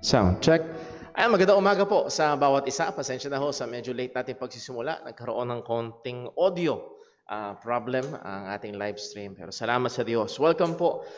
Sound check. Ayan, magandang umaga po sa bawat isa. Pasensya na ho sa medyo late natin pagsisimula. Nagkaroon ng konting audio problem ang ating live stream. Pero salamat sa Diyos. Welcome po.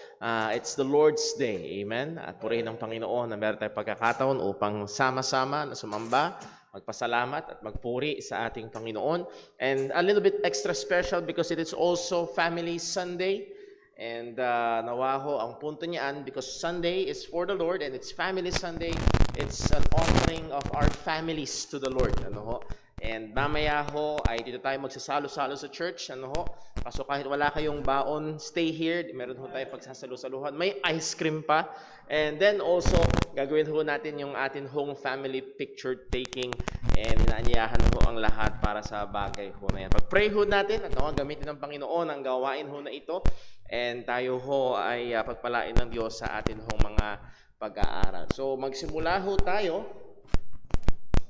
It's the Lord's Day. Amen. At purihin ng Panginoon na meron tayong pagkakataon upang sama-sama na sumamba, magpasalamat at magpuri sa ating Panginoon. And a little bit extra special because it is also Family Sunday. And nawa ho, ang punto niyan, because Sunday is for the Lord and it's Family Sunday, it's an offering of our families to the Lord. Ano ho? And mamaya ho, ay dito tayo magsasalo-salo sa church. Ano ho? Kaso kahit wala kayong baon, stay here. Meron ho tayo pagsasalo-saluhan. May ice cream pa. And then also, gagawin ho natin yung atin hong family picture taking. And inaanyayahan ho ang lahat para sa bagay ho na yan. Pag-pray ho natin at nawa gamitin ng Panginoon ang gawain ho na ito. And tayo ho ay pagpalain ng Diyos sa atin hong mga pag-aaral. So magsimula ho tayo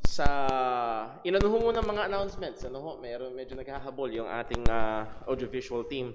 sa ilan ho muna mga announcements. Ano ho, medyo naghahabol yung ating audiovisual team.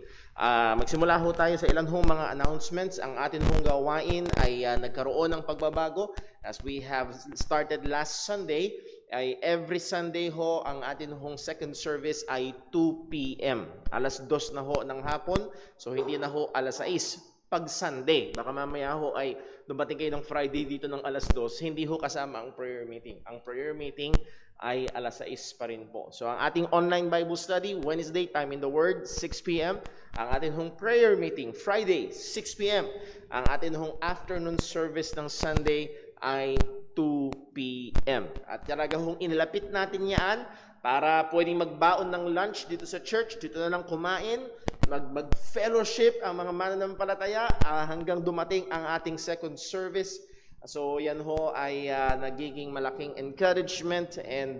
Magsimula ho tayo sa ilan ho mga announcements. Ang atin hong gawain ay nagkaroon ng pagbabago. As we have started last Sunday, ay every Sunday ho, ang atin hong second service ay 2 p.m. Alas 2 na ho ng hapon, so hindi na ho alas 6. Pag Sunday, baka mamaya ho ay dumating kayo ng Friday dito ng alas 2, hindi ho kasama ang prayer meeting. Ang prayer meeting ay alas 6 pa rin po. So ang ating online Bible study, Wednesday, Time in the Word, 6 p.m. Ang atin hong prayer meeting, Friday, 6 p.m. Ang atin hong afternoon service ng Sunday ay 2 p.m. At talaga hong inilapit natin yan para pwedeng magbaon ng lunch dito sa church, dito na lang kumain, mag-fellowship ang mga mananampalataya hanggang dumating ang ating second service. So yan ho ay nagiging malaking encouragement and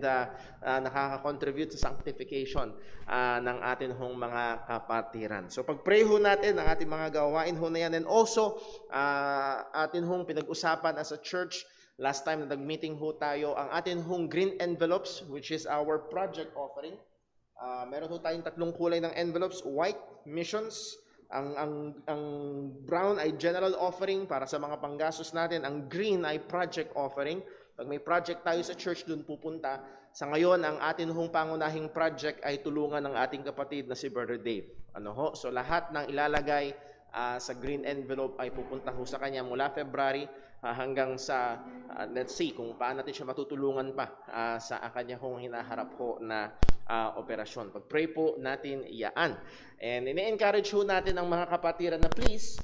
nakaka-contribute sa sanctification ng atin hong mga kapatiran. So pag-pray ho natin ang ating mga gawain ho na yan, and also atin hong pinag-usapan as a church. Last time na nag-meeting ho tayo, ang atin hong green envelopes, which is our project offering. Meron ho tayong tatlong kulay ng envelopes: white, missions, ang brown ay general offering para sa mga panggastos natin, ang green ay project offering. Pag may project tayo sa church, dun pupunta. Sa ngayon, ang atin hong pangunahing project ay tulungan ng ating kapatid na si Brother Dave. Ano ho? So lahat ng ilalagay sa green envelope ay pupunta ho sa kanya mula February hanggang sa let's see kung paano natin siya matutulungan pa sa kanya hong hinaharap ho na operasyon. Pag-pray po natin iyaan. And ini-encourage ho natin ang mga kapatiran na please,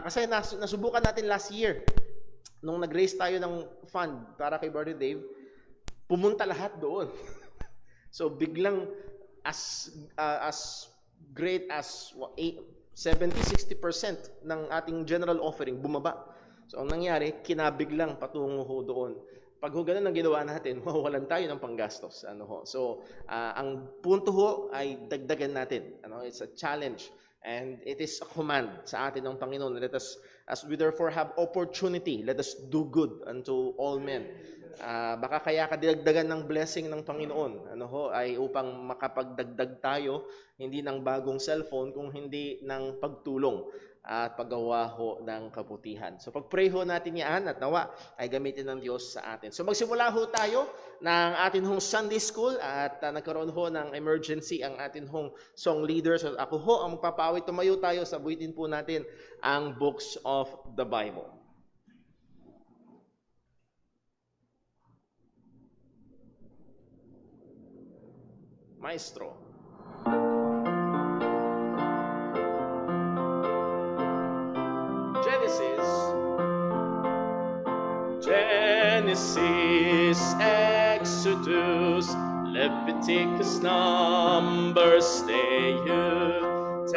kasi nasubukan natin last year, nung nag-raise tayo ng fund para kay Brother Dave, pumunta lahat doon. So biglang as great as 70-60% ng ating general offering bumaba. So ang nangyari, kinabig lang patungo ho doon. Pag ho ganun ang ginawa natin, mawawalan tayo ng panggastos. Ano ho? So ang punto ho ay dagdagan natin. Ano? It's a challenge and it is a command sa atin ng Panginoon. Let us, as we therefore have opportunity, let us do good unto all men. Baka kaya kadagdagan ng blessing ng Panginoon, ano ho, ay upang makapagdagdag tayo hindi ng bagong cellphone, kung hindi ng pagtulong at paggawa ho ng kabutihan. So pag-pray ho natin yan at nawa ay gamitin ng Diyos sa atin. So magsimula ho tayo ng atin hong Sunday School at nagkaroon ho ng emergency ang atin hong song leader. So ako ho ang magpapawit, tumayo tayo, sabuitin po natin ang books of the Bible. Maestro. Genesis, Exodus, Leviticus, Numbers, Deuteronomy,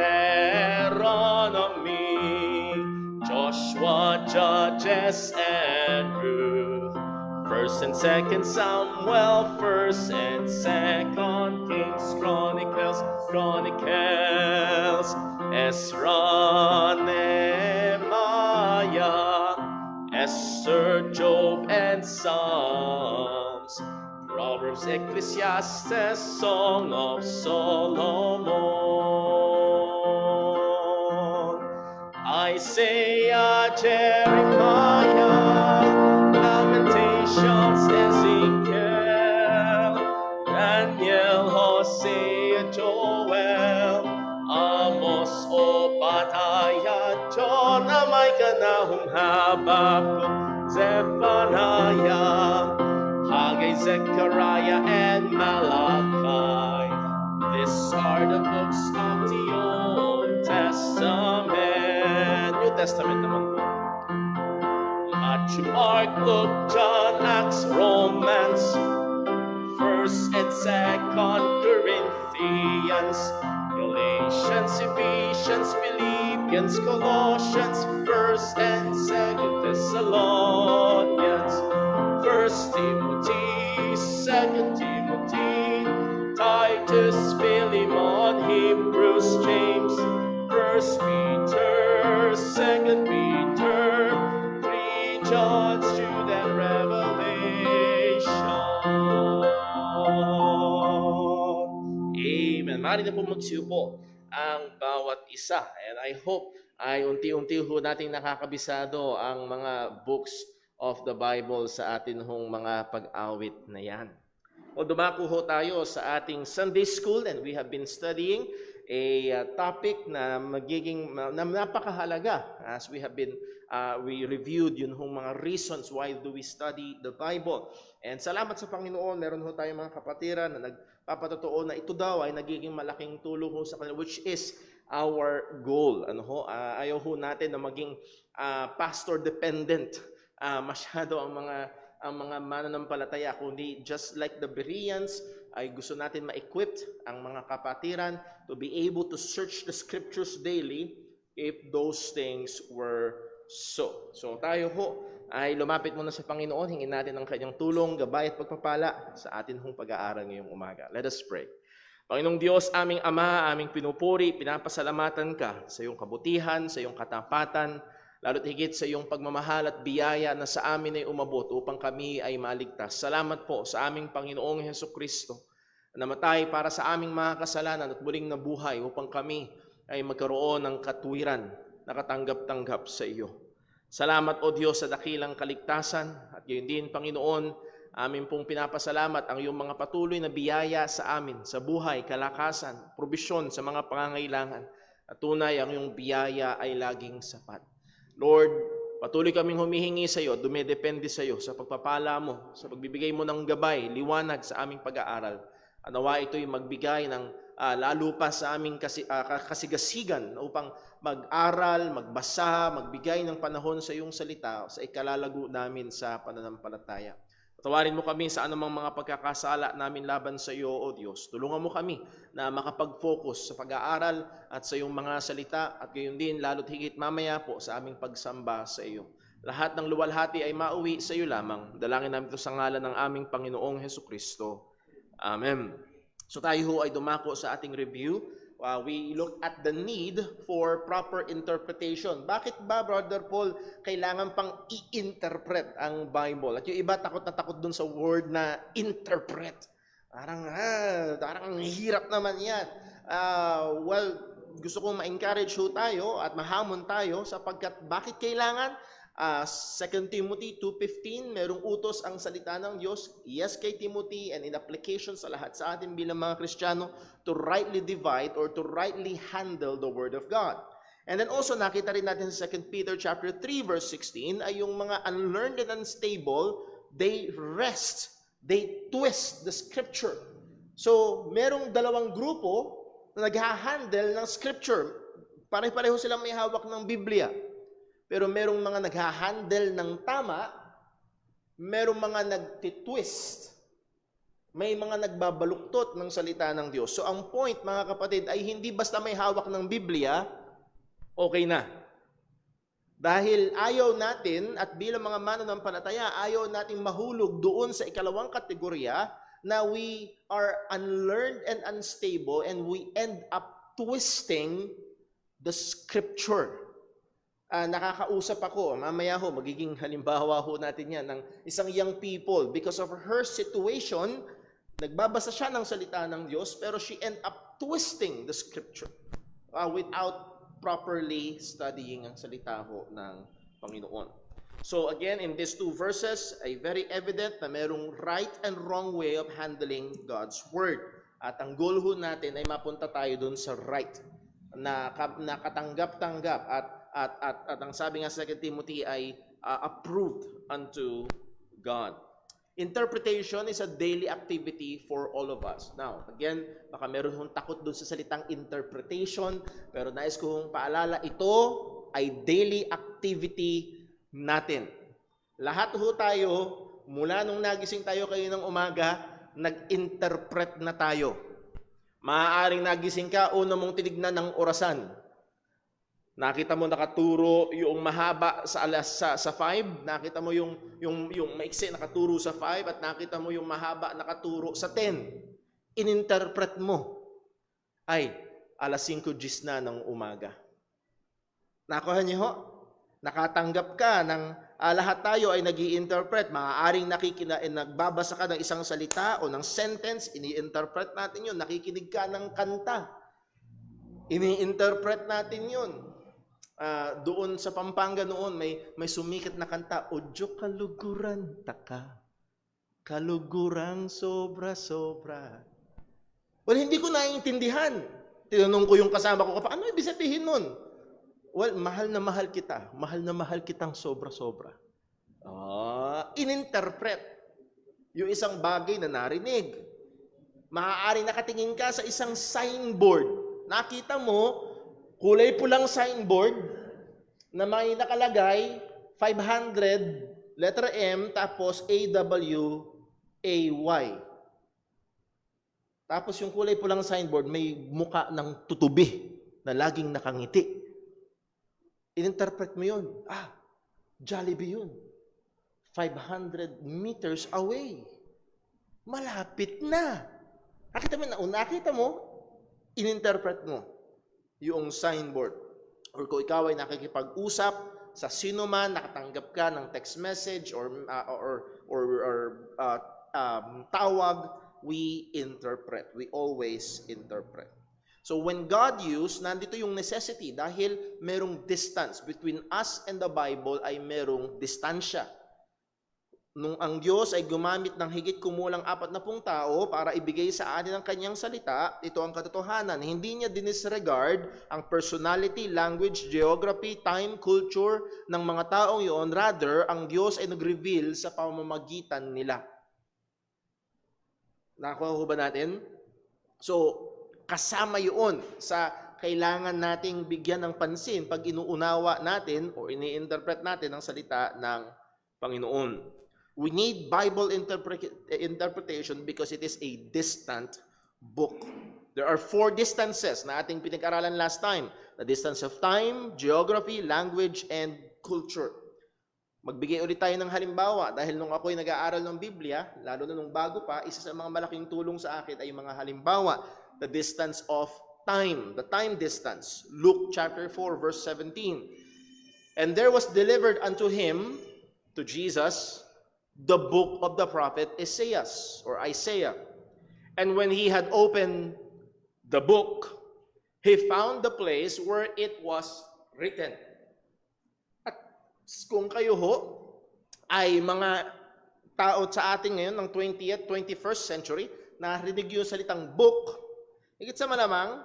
Joshua, Judges, and Ruth. 1st and 2nd Samuel, 1st and 2nd Kings, Chronicles, Ezra, Nehemiah, Esther, Job, and Psalms, Proverbs, Ecclesiastes, Song of Solomon, Isaiah, Jeremiah, Nahum, Habakkuk, Zephaniah, Haggai, Zechariah, and Malachi. These are the books of the Old Testament. New Testament naman po. Matthew, Mark, Luke, John, Acts, Romans, 1st and 2nd Corinthians, Galatians, Ephesians, Philippians, Colossians, 1st and 2nd Thessalonians, 1st Timothy, 2nd Timothy, Titus, Philemon, Hebrews, James, 1st Peter, 2nd Peter, 3 John, Jude, and Revelation. Amen. Maaari na po magsiupo ang bawat isa. And I hope ay unti-unti ho nating nakakabisado ang mga books of the Bible sa atin hong mga pag-awit na yan. O dumako ho tayo sa ating Sunday School, and we have been studying a topic na napakahalaga as we have been we reviewed yun hong mga reasons why do we study the Bible. And salamat sa Panginoon, meron ho tayong mga kapatiran na nagpapatotoo na ito daw ay nagiging malaking tulong ho sa kanila, which is our goal. Ayaw ho natin na maging pastor dependent masyado ang mga mananampalataya, kundi just like the Bereans, ay gusto natin ma-equip ang mga kapatiran to be able to search the scriptures daily if those things were so. So tayo ho ay lumapit muna sa Panginoon, hingin natin ang kanyang tulong, gabay at pagpapala sa atin hong pag-aaral ngayong umaga. Let us pray. Panginoong Diyos, aming Ama, aming pinupuri, pinapasalamatan ka sa iyong kabutihan, sa iyong katapatan, lalo't higit sa iyong pagmamahal at biyaya na sa amin ay umabot upang kami ay maligtas. Salamat po sa aming Panginoong Hesukristo na namatay para sa aming mga kasalanan at muling nabuhay upang kami ay magkaroon ng katuwiran na katanggap-tanggap sa iyo. Salamat o Diyos sa dakilang kaligtasan at gayon din Panginoon, amin pong pinapasalamat ang iyong mga patuloy na biyaya sa amin, sa buhay, kalakasan, probisyon sa mga pangangailangan. At tunay ang iyong biyaya ay laging sapat. Lord, patuloy kaming humihingi sa iyo, dumedepende sa iyo sa pagpapala mo, sa pagbibigay mo ng gabay, liwanag sa aming pag-aaral. At nawa ito'y magbigay ng lalo pa sa aming kasigasigan upang mag-aral, magbasa, magbigay ng panahon sa iyong salita sa ikalalago namin sa pananampalataya. Patawarin mo kami sa anumang mga pagkakasala namin laban sa iyo, O Diyos. Tulungan mo kami na makapag-focus sa pag-aaral at sa iyong mga salita at gayon din lalo't higit mamaya po sa aming pagsamba sa iyo. Lahat ng luwalhati ay mauwi sa iyo lamang. Dalangin namin ito sa ngalan ng aming Panginoong Hesukristo. Amen. So tayo ho ay dumako sa ating review. We look at the need for proper interpretation. Bakit ba, Brother Paul, kailangan pang i-interpret ang Bible? At yung iba takot na takot dun sa word na interpret. Parang hirap naman yan. Well, gusto kong ma-encourage ho tayo at mahamon tayo sapagkat bakit kailangan? 2 Timothy 2:15, merong utos ang salita ng Diyos, yes kay Timothy and in application sa lahat sa atin bilang mga Kristiyano to rightly divide or to rightly handle the Word of God. And then also nakita rin natin sa 2 Peter chapter 3 verse 16 ay yung mga unlearned and unstable, they wrest, they twist the Scripture. So merong dalawang grupo na nag-handle ng Scripture. Pare-pareho silang may hawak ng Biblia. Pero merong mga nag-handle ng tama, merong mga nagtitwist, may mga nagbabaluktot ng salita ng Diyos. So ang point, mga kapatid, ay hindi basta may hawak ng Biblia, okay na. Dahil ayaw natin, at bilang mga mananampalataya, ayaw nating mahulog doon sa ikalawang kategorya na we are unlearned and unstable and we end up twisting the Scripture. Nakakausap ako, mamaya ho, magiging halimbawa ho natin yan, ng isang young people. Because of her situation, nagbabasa siya ng salita ng Diyos, pero she end up twisting the Scripture without properly studying ang salita ho ng Panginoon. So again, in these two verses, ay very evident na merong right and wrong way of handling God's Word. At ang goal ho natin ay mapunta tayo dun sa right, na katanggap-tanggap at at ang sabi nga sa 2 Timothy ay approved unto God. Interpretation is a daily activity for all of us. Now, again, baka meron hong takot doon sa salitang interpretation, pero nais ko hong paalala, ito ay daily activity natin. Lahat ho tayo, mula nung nagising tayo kayo ng umaga, nag-interpret na tayo. Maaaring nagising ka, una mong tinignan ng orasan. Nakita mo nakaturo yung mahaba sa 5, nakita mo yung maiksi nakaturo sa 5 at nakita mo yung mahaba nakaturo sa 10. Ininterpret mo ay 5:10 na ng umaga. Nakuha niyo ho? Nakatanggap ka ng lahat tayo ay nag-i-interpret. Maaaring nagbabasa ka ng isang salita o ng sentence, ini-interpret natin yun. Nakikinig ka ng kanta, ini-interpret natin yun. Doon sa Pampanga noon, may sumikat na kanta, Odyo kaluguran taka, kalugurang sobra-sobra. Well, hindi ko naiintindihan. Tinanong ko yung kasama ko, ano ibig sabihin nun? Well, mahal na mahal kita. Mahal na mahal kitang sobra-sobra. Ininterpret yung isang bagay na narinig. Maaaring nakatingin ka sa isang signboard. Nakita mo, kulay pulang signboard na may nakalagay 500, letter M, tapos AWAY. Tapos yung kulay pulang signboard, may muka ng tutubi na laging nakangiti. Ininterpret mo yun. Jollibee yun. 500 meters away. Malapit na. Nakita mo, ininterpret mo yung signboard. Or kung ikaw ay nakikipag-usap sa sino man, nakatanggap ka ng text message or tawag, we interpret. We always interpret. So when God used, nandito yung necessity dahil merong distance between us and the Bible ay merong distansya. Nung ang Diyos ay gumamit ng higit kumulang 40 tao para ibigay sa atin ang kanyang salita, ito ang katotohanan. Hindi niya dinisregard ang personality, language, geography, time, culture ng mga taong iyon. Rather, ang Diyos ay nag-reveal sa pamamagitan nila. Nakuha ko ba natin? So, kasama yun sa kailangan nating bigyan ng pansin pag inuunawa natin o ini-interpret natin ang salita ng Panginoon. We need Bible interpretation because it is a distant book. There are 4 distances na ating pinag-aralan last time. The distance of time, geography, language, and culture. Magbigay ulit tayo ng halimbawa dahil nung ako'y nag-aaral ng Biblia, lalo na nung bago pa, isa sa mga malaking tulong sa akin ay mga halimbawa. The distance of time, the time distance. Luke chapter 4 verse 17. And there was delivered unto him, to Jesus, the book of the prophet Isaiah. And when he had opened the book, he found the place where it was written. At kung kayo ho ay mga tao sa atin ngayon ng 20th, 21st century, narinig yung salitang book, higit sa malamang,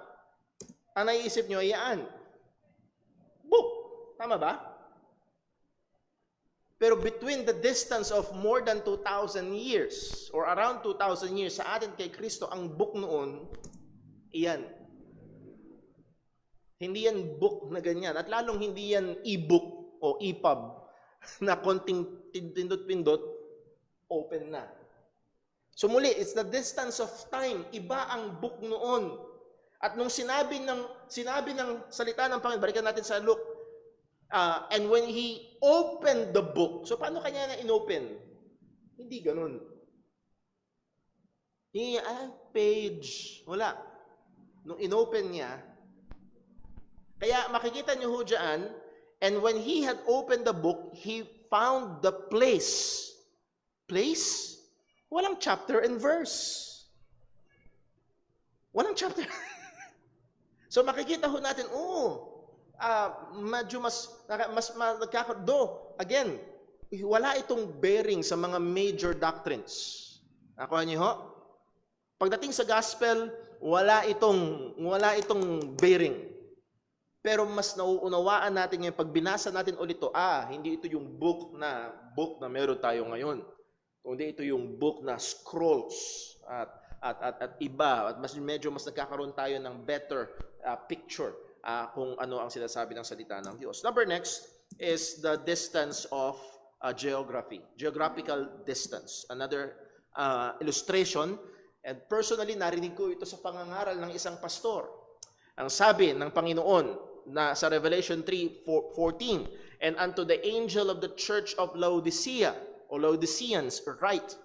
ang naiisip nyo ay yan. Book. Tama ba? Pero between the distance of more than 2,000 years or around 2,000 years sa atin kay Kristo, ang book noon, iyan. Hindi yan book na ganyan. At lalong hindi yan e-book o EPUB na konting pindot-pindot, open na. So muli, it's the distance of time. Iba ang book noon. At nung sinabi ng salita ng Panginoon, balikan natin sa Luke, and when he opened the book, so paano kanya na inopen? Hindi ganun. Page. Wala. Nung inopen niya, kaya makikita niyo ho dyan, and when he had opened the book, he found the place. Place? Walang chapter and verse. Walang chapter. So makikita ho natin, medyo mas nagkakado. Again, wala itong bearing sa mga major doctrines. Nakuha niyo ho? Pagdating sa gospel, wala itong bearing. Pero mas nauunawaan natin ngayon, pag binasa natin ulit ito, hindi ito yung book na meron tayo ngayon. Kundi ito yung book na scrolls at iba. At medyo mas nagkakaroon tayo ng better picture kung ano ang sinasabi ng salita ng Diyos. Next is the distance of geography. Geographical distance. Another illustration. And personally, narinig ko ito sa pangangaral ng isang pastor. Ang sabi ng Panginoon na sa Revelation 3:14, and unto the angel of the church of Laodicea, or Laodiceans, write,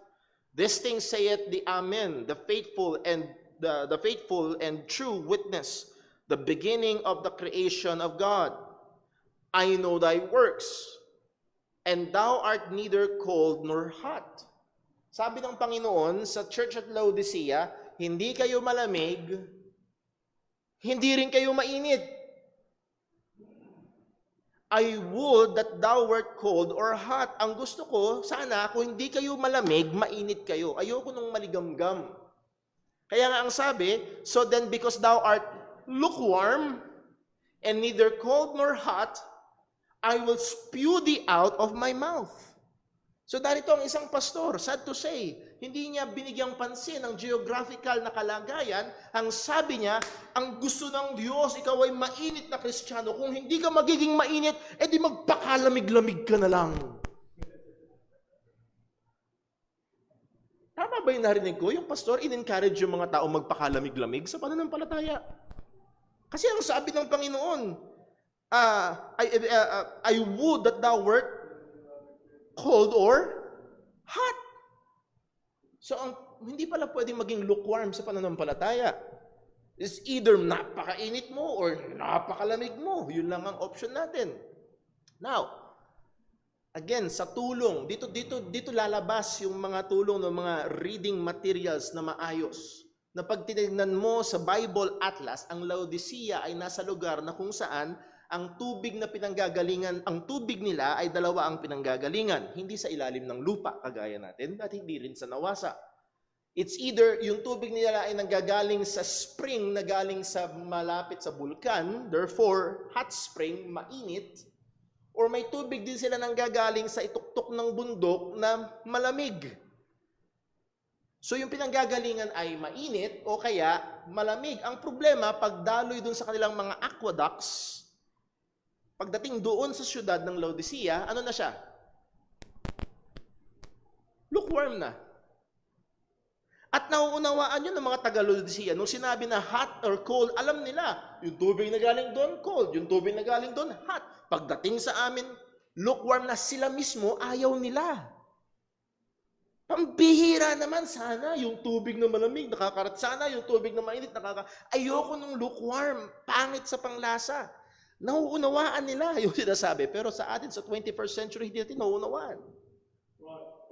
this thing saith the Amen, the faithful and the faithful and true witness, the beginning of the creation of God. I know thy works, and thou art neither cold nor hot. Sabi ng Panginoon sa church at Laodicea, hindi kayo malamig, hindi rin kayo mainit. I would that thou wert cold or hot. Ang gusto ko, sana, kung hindi kayo malamig, mainit kayo. Ayoko nung maligamgam. Kaya nga ang sabi, so then because thou art lukewarm, and neither cold nor hot, I will spew thee out of my mouth. So dahil ito ang isang pastor, sad to say, hindi niya binigyang pansin ang geographical na kalagayan. Ang sabi niya, ang gusto ng Diyos, ikaw ay mainit na Kristiyano. Kung hindi ka magiging mainit, edi magpakalamig-lamig ka na lang. Tama ba yung narinig ko? Yung pastor, in-encourage yung mga tao magpakalamig-lamig sa pananampalataya. Kasi ang sabi ng Panginoon, I would that thou wert cold or hot. So, hindi pala pwedeng maging lukewarm sa pananampalataya. It's either napakainit mo or napakalamig mo. Yun lang ang option natin. Now, again, sa tulong, dito lalabas yung mga tulong ng mga reading materials na maayos. Na pag tinignan mo sa Bible Atlas, ang Laodicea ay nasa lugar na kung saan ang tubig na pinanggagalingan, ang tubig nila ay dalawa ang pinanggagalingan. Hindi sa ilalim ng lupa, kagaya natin, at hindi rin sa nawasa. It's either yung tubig nila ay nanggagaling sa spring na galing sa malapit sa bulkan, therefore, hot spring, mainit, or may tubig din sila nanggagaling sa ituktok ng bundok na malamig. So yung pinanggagalingan ay mainit o kaya malamig. Ang problema, pagdaloy dun sa kanilang mga aqueducts, pagdating doon sa syudad ng Laodicea, ano na siya? Lukewarm na. At nauunawaan yun ng mga taga-Laodicea. Nung sinabi na hot or cold, alam nila, yung tubig na galing doon, cold. Yung tubig na galing doon, hot. Pagdating sa amin, lukewarm na, sila mismo, ayaw nila. Pambihira naman, sana yung tubig na malamig, nakakarat. Sana yung tubig na mainit, ayoko nung lukewarm, pangit sa panglasa. Nauunawaan nila yung sinasabi. Pero sa atin, sa 21st century, hindi natin nauunawaan.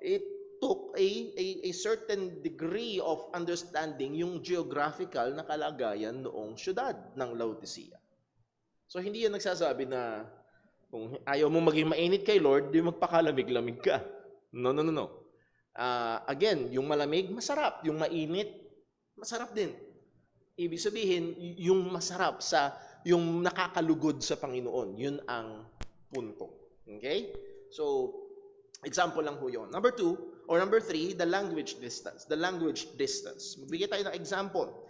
It took a certain degree of understanding yung geographical na kalagayan noong syudad ng Laodicea. So, hindi yan nagsasabi na kung ayaw mong maging mainit kay Lord, di magpakalamig-lamig ka. No. Again, yung malamig, masarap. Yung mainit, masarap din. Ibig sabihin, yung masarap yung nakakalugod sa Panginoon. Yun ang punto. Okay? So, example lang ho yun. Number 2, or number 3, the language distance. The language distance. Magbigay tayo ng example.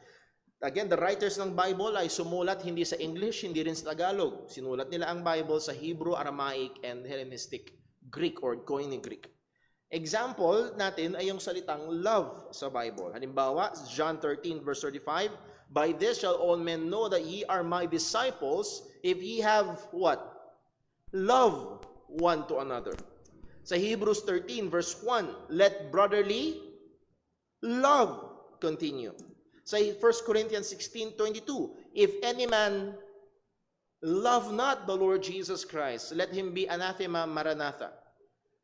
Again, the writers ng Bible ay sumulat hindi sa English, hindi rin sa Tagalog. Sinulat nila ang Bible sa Hebrew, Aramaic, and Hellenistic Greek or Koine Greek. Example natin ay yung salitang love sa Bible. Halimbawa, John 13 verse 35, by this shall all men know that ye are my disciples, if ye have what? Love one to another. Sa Hebrews 13 verse 1, let brotherly love continue. Sa 1 Corinthians 16:22, if any man love not the Lord Jesus Christ, let him be anathema maranatha.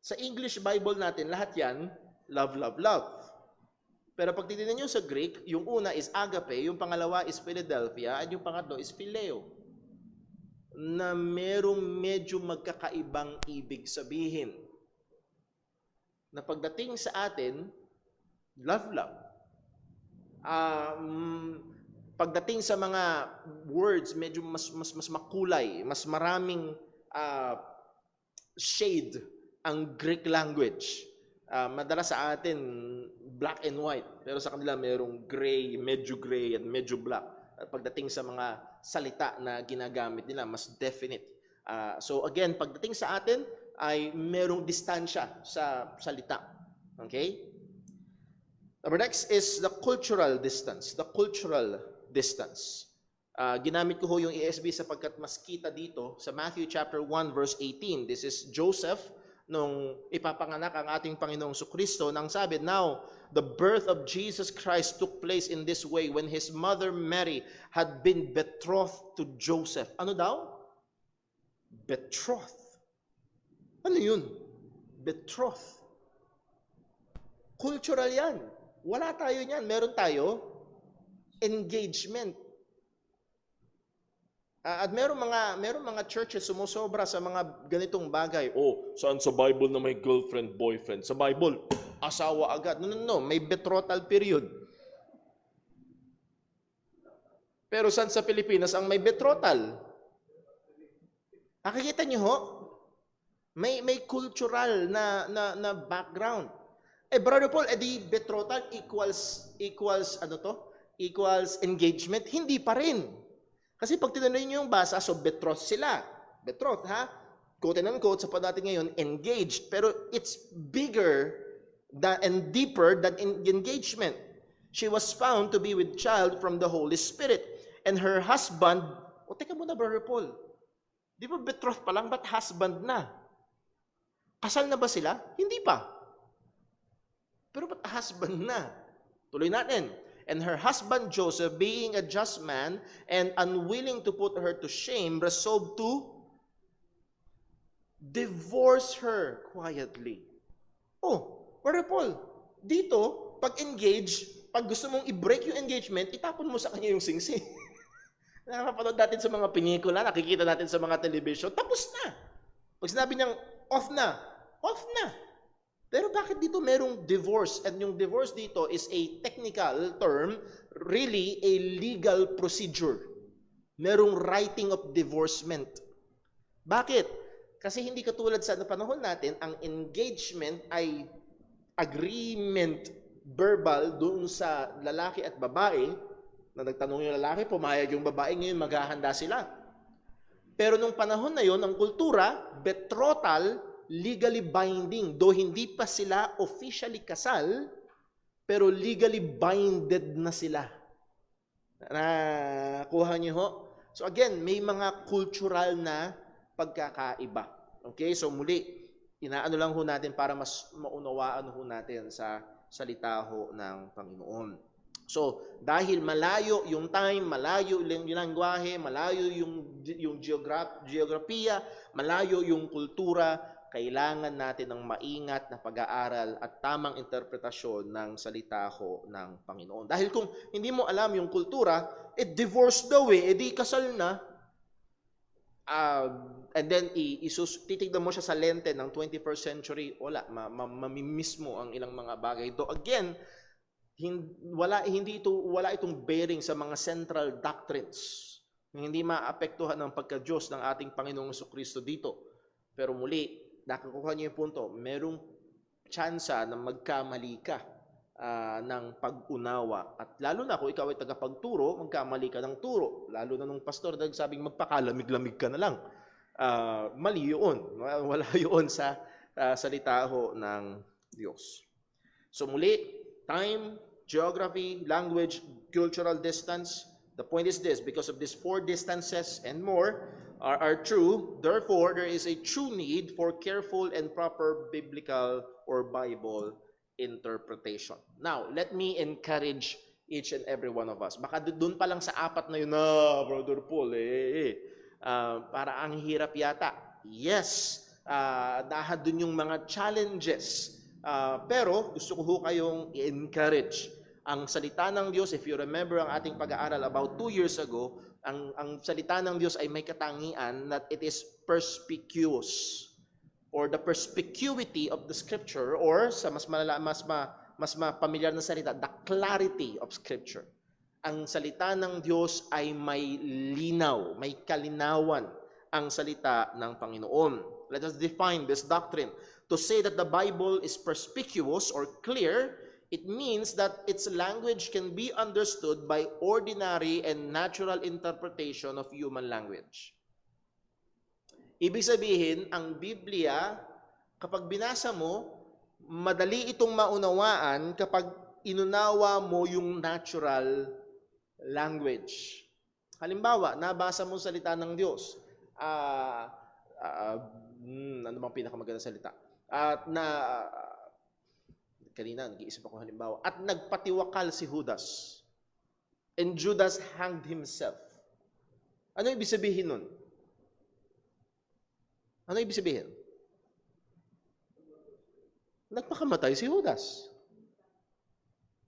Sa English Bible natin, lahat yan, love, love, love. Pero pag titignan nyo sa Greek, yung una is agape, yung pangalawa is Philadelphia, at yung pangatlo is phileo. Na merong medyo magkakaibang ibig sabihin. Na pagdating sa atin, love, love. Pagdating sa mga words, medyo mas makulay, mas maraming shade ang Greek language. Madalas sa atin, black and white. Pero sa kanila, mayroong gray, at medyo black. At pagdating sa mga salita na ginagamit nila, mas definite. So again, pagdating sa atin, ay mayroong distansya sa salita. Okay? Number next is the cultural distance. The cultural distance. Ginamit ko ho yung ESV sapagkat mas kita dito sa Matthew chapter 1 verse 18. This is Joseph nung ipapanganak ang ating Panginoong Jesucristo nang sabi, "Now, the birth of Jesus Christ took place in this way when his mother Mary had been betrothed to Joseph." Ano daw? Betrothed. Ano yun? Betrothed. Cultural yan. Wala tayo niyan. Meron tayo engagement. At meron mga churches sumusobra sa mga ganitong bagay. Saan sa Bible na may girlfriend, boyfriend? Sa Bible, asawa agad. No. May betrothal period. Pero saan sa Pilipinas ang may betrothal? Nakikita niyo ho? May cultural na background. Brother Paul, di betrothal equals engagement? Hindi pa rin. Kasi pag tinanong niyo yung basa, so betrothed sila. Betrothed, ha? Quote and unquote, sa natin ngayon, engaged. Pero it's bigger and deeper than engagement. She was found to be with child from the Holy Spirit. And her husband, teka muna, Brother Paul. Di ba betrothed pa lang, ba't husband na? Kasal na ba sila? Hindi pa. Pero ba't husband na? Tuloy natin. And her husband Joseph, being a just man and unwilling to put her to shame, resolved to divorce her quietly. Brother Paul, dito, pag engage, pag gusto mong i-break yung engagement, itapon mo sa kanya yung singsi. Nakapanood natin sa mga pelikula, nakikita natin sa mga television, tapos na. Pag sinabi niyang off na. Pero bakit dito merong divorce? And yung divorce dito is a technical term, really a legal procedure. Merong writing of divorcement. Bakit? Kasi hindi katulad sa panahon natin, ang engagement ay agreement verbal doon sa lalaki at babae, na nagtanong yung lalaki, pumayag yung babae, ngayon maghahanda sila. Pero nung panahon na yon, ang kultura, betrothal, legally binding. Though hindi pa sila officially kasal, pero legally binded na sila. Nakuha niyo ho? So again, may mga cultural na pagkakaiba. Okay? So muli, inaano lang ho natin para mas maunawaan ho natin sa salita ho ng Panginoon. So, dahil malayo yung time, malayo yung lengguwahe, malayo yung geografiya, malayo yung kultura, kailangan natin ng maingat na pag-aaral at tamang interpretasyon ng salita ho ng Panginoon. Dahil kung hindi mo alam yung kultura, divorce daw di kasal na, and then titignan mo siya sa lente ng 21st century, wala, mamimiss mo ang ilang mga bagay. Do again, wala itong bearing sa mga central doctrines. Hindi maapektuhan ng pagka-Diyos ng ating Panginoong Jesucristo dito. Pero muli, nakukuha niyo yung punto, merong tsansa na magkamali ka ng pag-unawa. At lalo na kung ikaw ay tagapagturo, magkamali ka ng turo. Lalo na nung pastor nagsabing magpakalamig-lamig ka na lang. Mali yun. Wala yun sa salita ho ng Diyos. So muli, time, geography, language, cultural distance. The point is this, because of these 4 distances and more are true, therefore there is a true need for careful and proper biblical or Bible interpretation. Now, let me encourage each and every one of us. Baka doon pa lang sa 4 na yun, Brother Paul, para ang hirap yata. Yes, dahil doon yung mga challenges. Pero gusto ko ho kayong i-encourage. Ang salita ng Diyos, if you remember ang ating pag-aaral about 2 years ago, ang salita ng Diyos ay may katangian that it is perspicuous, or the perspicuity of the Scripture, or sa mas pamilyar na salita, the clarity of Scripture. Ang salita ng Diyos ay may linaw, may kalinawan ang salita ng Panginoon. Let us define this doctrine. To say that the Bible is perspicuous or clear, it means that its language can be understood by ordinary and natural interpretation of human language. Ibig sabihin, ang Biblia, kapag binasa mo, madali itong maunawaan kapag inunawa mo yung natural language. Halimbawa, nabasa mo salita ng Diyos. Ano bang pinakamagandang salita? Kanina, nag-iisip ako halimbawa. At nagpatiwakal si Judas. And Judas hanged himself. Ano ibig sabihin nun? Ano ibig sabihin? Nagpakamatay si Judas.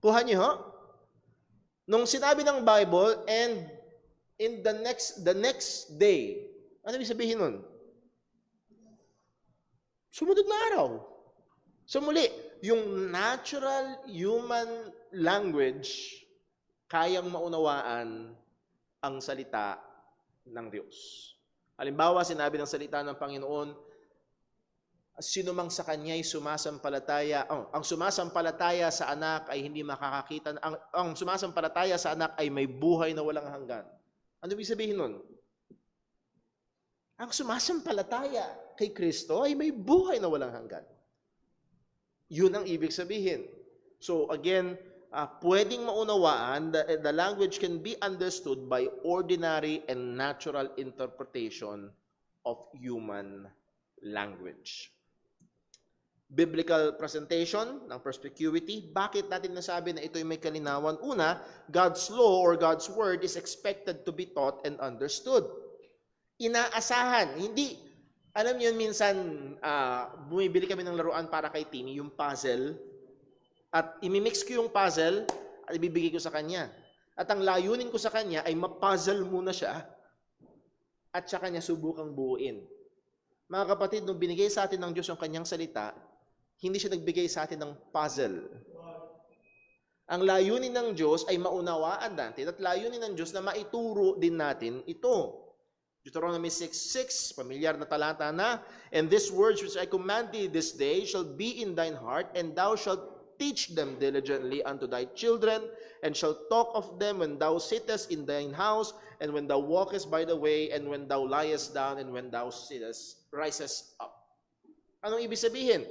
Kuha niyo, ho? Nung sinabi ng Bible, and in the next day, ano ibig sabihin nun? Sumunod na araw. So muli, yung natural human language, kayang maunawaan ang salita ng Diyos. Halimbawa, sinabi ng salita ng Panginoon, sino mang sa kanya'y sumasampalataya, ang sumasampalataya sa anak ay hindi makakakita, ang sumasampalataya sa anak ay may buhay na walang hanggan. Ano ibig sabihin nun? Ang sumasampalataya kay Kristo ay may buhay na walang hanggan. Yun ang ibig sabihin. So again, pwedeng maunawaan, the language can be understood by ordinary and natural interpretation of human language. Biblical presentation ng perspicuity. Bakit natin nasabi na ito ay may kalinawan? Una, God's law or God's word is expected to be taught and understood. Inaasahan. Hindi, alam niyo minsan, bumibili kami ng laruan para kay Timmy, yung puzzle, at imimix ko yung puzzle at ibibigay ko sa kanya. At ang layunin ko sa kanya ay mapuzzle muna siya at saka niya subukang buuin. Mga kapatid, nung binigay sa atin ng Diyos yung kanyang salita, hindi siya nagbigay sa atin ng puzzle. Ang layunin ng Diyos ay maunawaan natin at layunin ng Diyos na maituro din natin ito. Deuteronomy 6:6, pamilyar na talata na, and these words which I command thee this day shall be in thine heart, and thou shalt teach them diligently unto thy children, and shalt talk of them when thou sittest in thine house, and when thou walkest by the way, and when thou liest down, and when thou risest up. Anong ibig sabihin?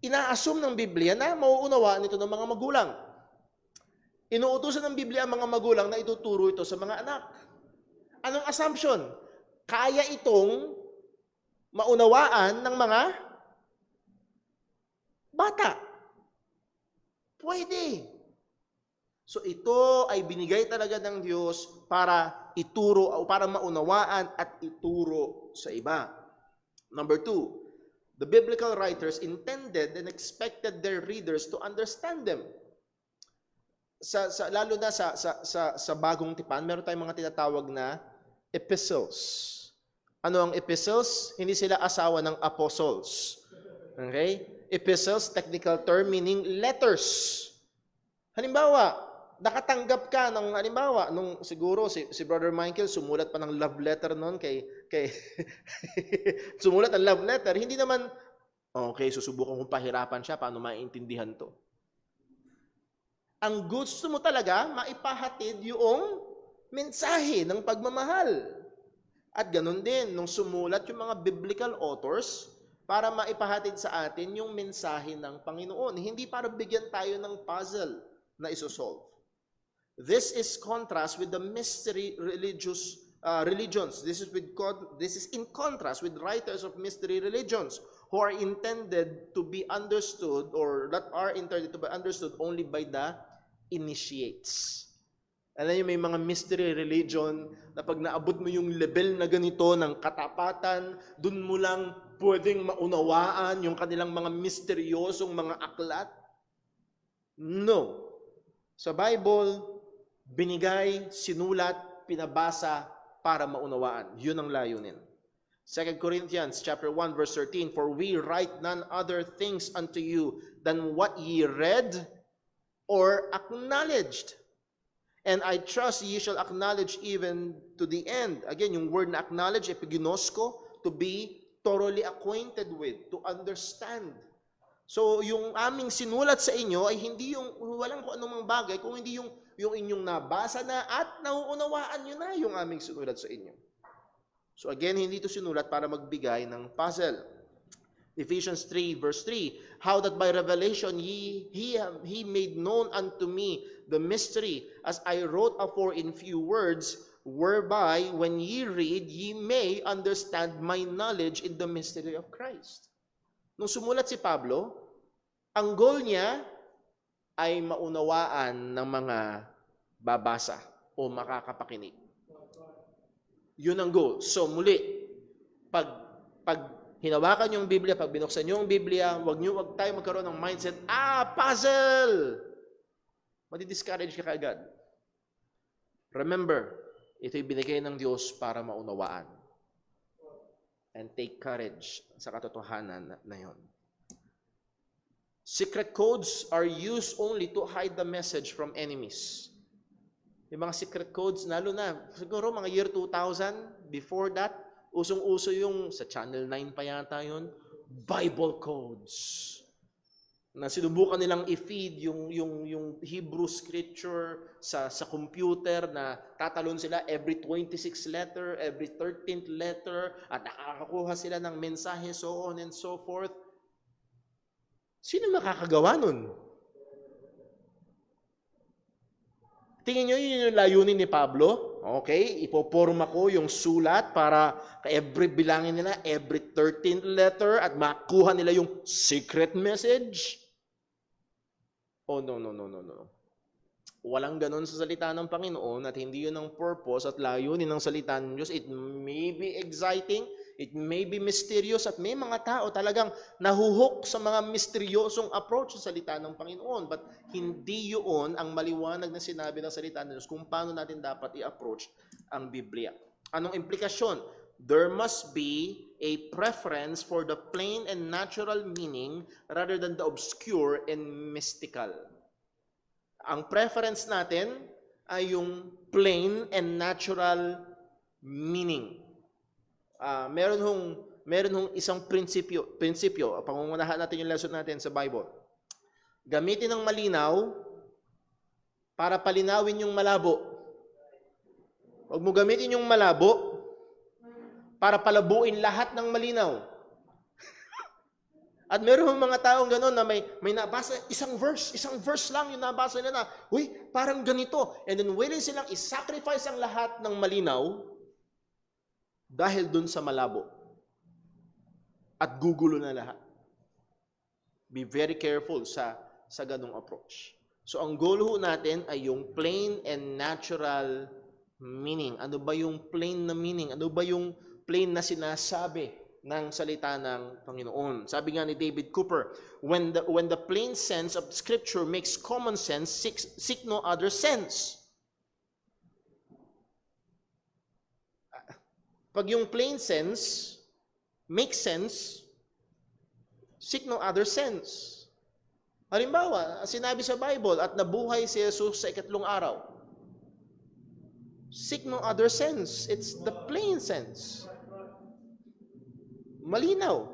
Ina-assume ng Biblia na mauunawaan ito ng mga magulang. Inuutusan ng Biblia ang mga magulang na ituturo ito sa mga anak. Anong assumption? Kaya itong maunawaan ng mga bata. Pwede. So ito ay binigay talaga ng Diyos para ituro o para maunawaan at ituro sa iba. Number 2, the biblical writers intended and expected their readers to understand them. Lalo na sa bagong tipan, meron tayong mga tinatawag na epistles. Ano ang epistles? Hindi sila asawa ng apostles. Okay? Epistles, technical term meaning letters. Halimbawa, nakatanggap ka ng, halimbawa, nung siguro si Brother Michael sumulat pa ng love letter noon kay sumulat ng love letter, hindi naman, okay, susubukan kong pahirapan siya, paano maintindihan to? Ang gusto mo talaga, maipahatid yung mensahe ng pagmamahal. At ganun din, nung sumulat yung mga biblical authors, para maipahatid sa atin yung mensahe ng Panginoon. Hindi para bigyan tayo ng puzzle na isosolve. This is contrast with the mystery religions. This is in contrast with writers of mystery religions who are intended to be understood or that are intended to be understood only by the initiates. Alam niyo, may mga mystery religion na pag naabot mo yung level na ganito ng katapatan, dun mo lang pwedeng maunawaan yung kanilang mga misteryosong mga aklat. No. Sa Bible, binigay, sinulat, pinabasa para maunawaan. Yun ang layunin. 2 Corinthians chapter 1 verse 13, for we write none other things unto you than what ye read or acknowledged, And I trust ye shall acknowledge even to the end. Again, yung word na acknowledge, epiginosko, to be thoroughly acquainted with, to understand. So, yung aming sinulat sa inyo ay hindi yung walang kung anumang bagay, kung hindi yung inyong nabasa na at nauunawaan nyo na yung aming sinulat sa inyo. So again, hindi ito sinulat para magbigay ng puzzle. Ephesians 3 verse 3, how that by revelation he made known unto me the mystery, as I wrote afore in few words, whereby when ye read, ye may understand my knowledge in the mystery of Christ. Nung sumulat si Pablo, ang goal niya ay maunawaan ng mga babasa o makakapakinig. Yun ang goal. So muli, pag hinawakan yung Biblia, pag binuksan nyo yung Biblia, wag tayo magkaroon ng mindset, puzzle! Madi-discourage ka kaagad. Remember, ito'y binigay ng Diyos para maunawaan. And take courage sa katotohanan na yon. Secret codes are used only to hide the message from enemies. Yung mga secret codes, lalo na, siguro mga year 2000, before that, usong-uso yung, sa Channel 9 pa yata yun, Bible codes. Na sinubukan nilang i-feed yung Hebrew scripture sa computer na tatalon sila every 26th letter, every 13th letter, at nakakakuha sila ng mensahe, so on and so forth. Sino makakagawa nun? Tingin nyo yun yung layunin ni Pablo? Okay, ipoporma ko yung sulat para every bilangin nila, every 13th letter, at makuha nila yung secret message? Oh, no. Walang ganun sa salita ng Panginoon at hindi yun ang purpose at layunin ng salita ng Diyos. It may be exciting, it may be mysterious, at may mga tao talagang nahuhook sa mga misteryosong approach sa salita ng Panginoon. But hindi yun ang maliwanag na sinabi ng salita ng Diyos kung paano natin dapat i-approach ang Biblia. Anong implikasyon? There must be a preference for the plain and natural meaning rather than the obscure and mystical. Ang preference natin ay yung plain and natural meaning. Meron hong isang prinsipyo, pangungunahan natin yung lesson natin sa Bible. Gamitin ng malinaw para palinawin yung malabo. Huwag mo gamitin yung malabo para palabuin lahat ng malinaw. At meron mga taong gano'n na may nabasa, isang verse lang yung nabasa nila. Uy, parang ganito. And then willing silang isacrifice ang lahat ng malinaw dahil dun sa malabo. At gugulo na lahat. Be very careful sa ganung approach. So ang goal ho natin ay yung plain and natural meaning. Ano ba yung plain na meaning? Ano ba yung plain na sinasabi ng salita ng Panginoon? Sabi nga ni David Cooper, when the plain sense of Scripture makes common sense, seek no other sense. Pag yung plain sense makes sense, seek no other sense. Halimbawa, sinabi sa Bible at nabuhay si Jesus sa ikatlong araw. Seek no other sense. It's the plain sense. Malinaw.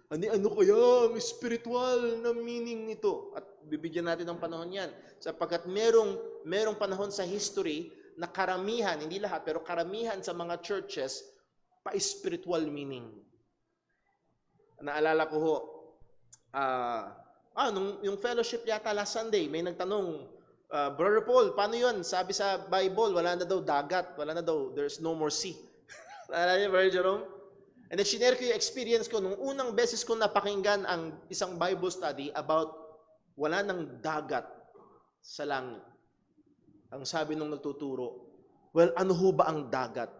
Ano kaya ang spiritual na meaning nito? At bibigyan natin ng panahon yan. Sapagkat merong panahon sa history na karamihan, hindi lahat, pero karamihan sa mga churches, pa-spiritual meaning. Naalala ko ho, yung fellowship yata last Sunday, may nagtanong, Brother Paul, paano yun? Sabi sa Bible, wala na daw dagat, wala na daw, there's no more sea. Naalala niyo, Brother Jerome? And then, sinare ko yung experience ko nung unang beses ko napakinggan ang isang Bible study about wala nang dagat sa langit. Ang sabi nung nagtuturo, well, ano ho ba ang dagat?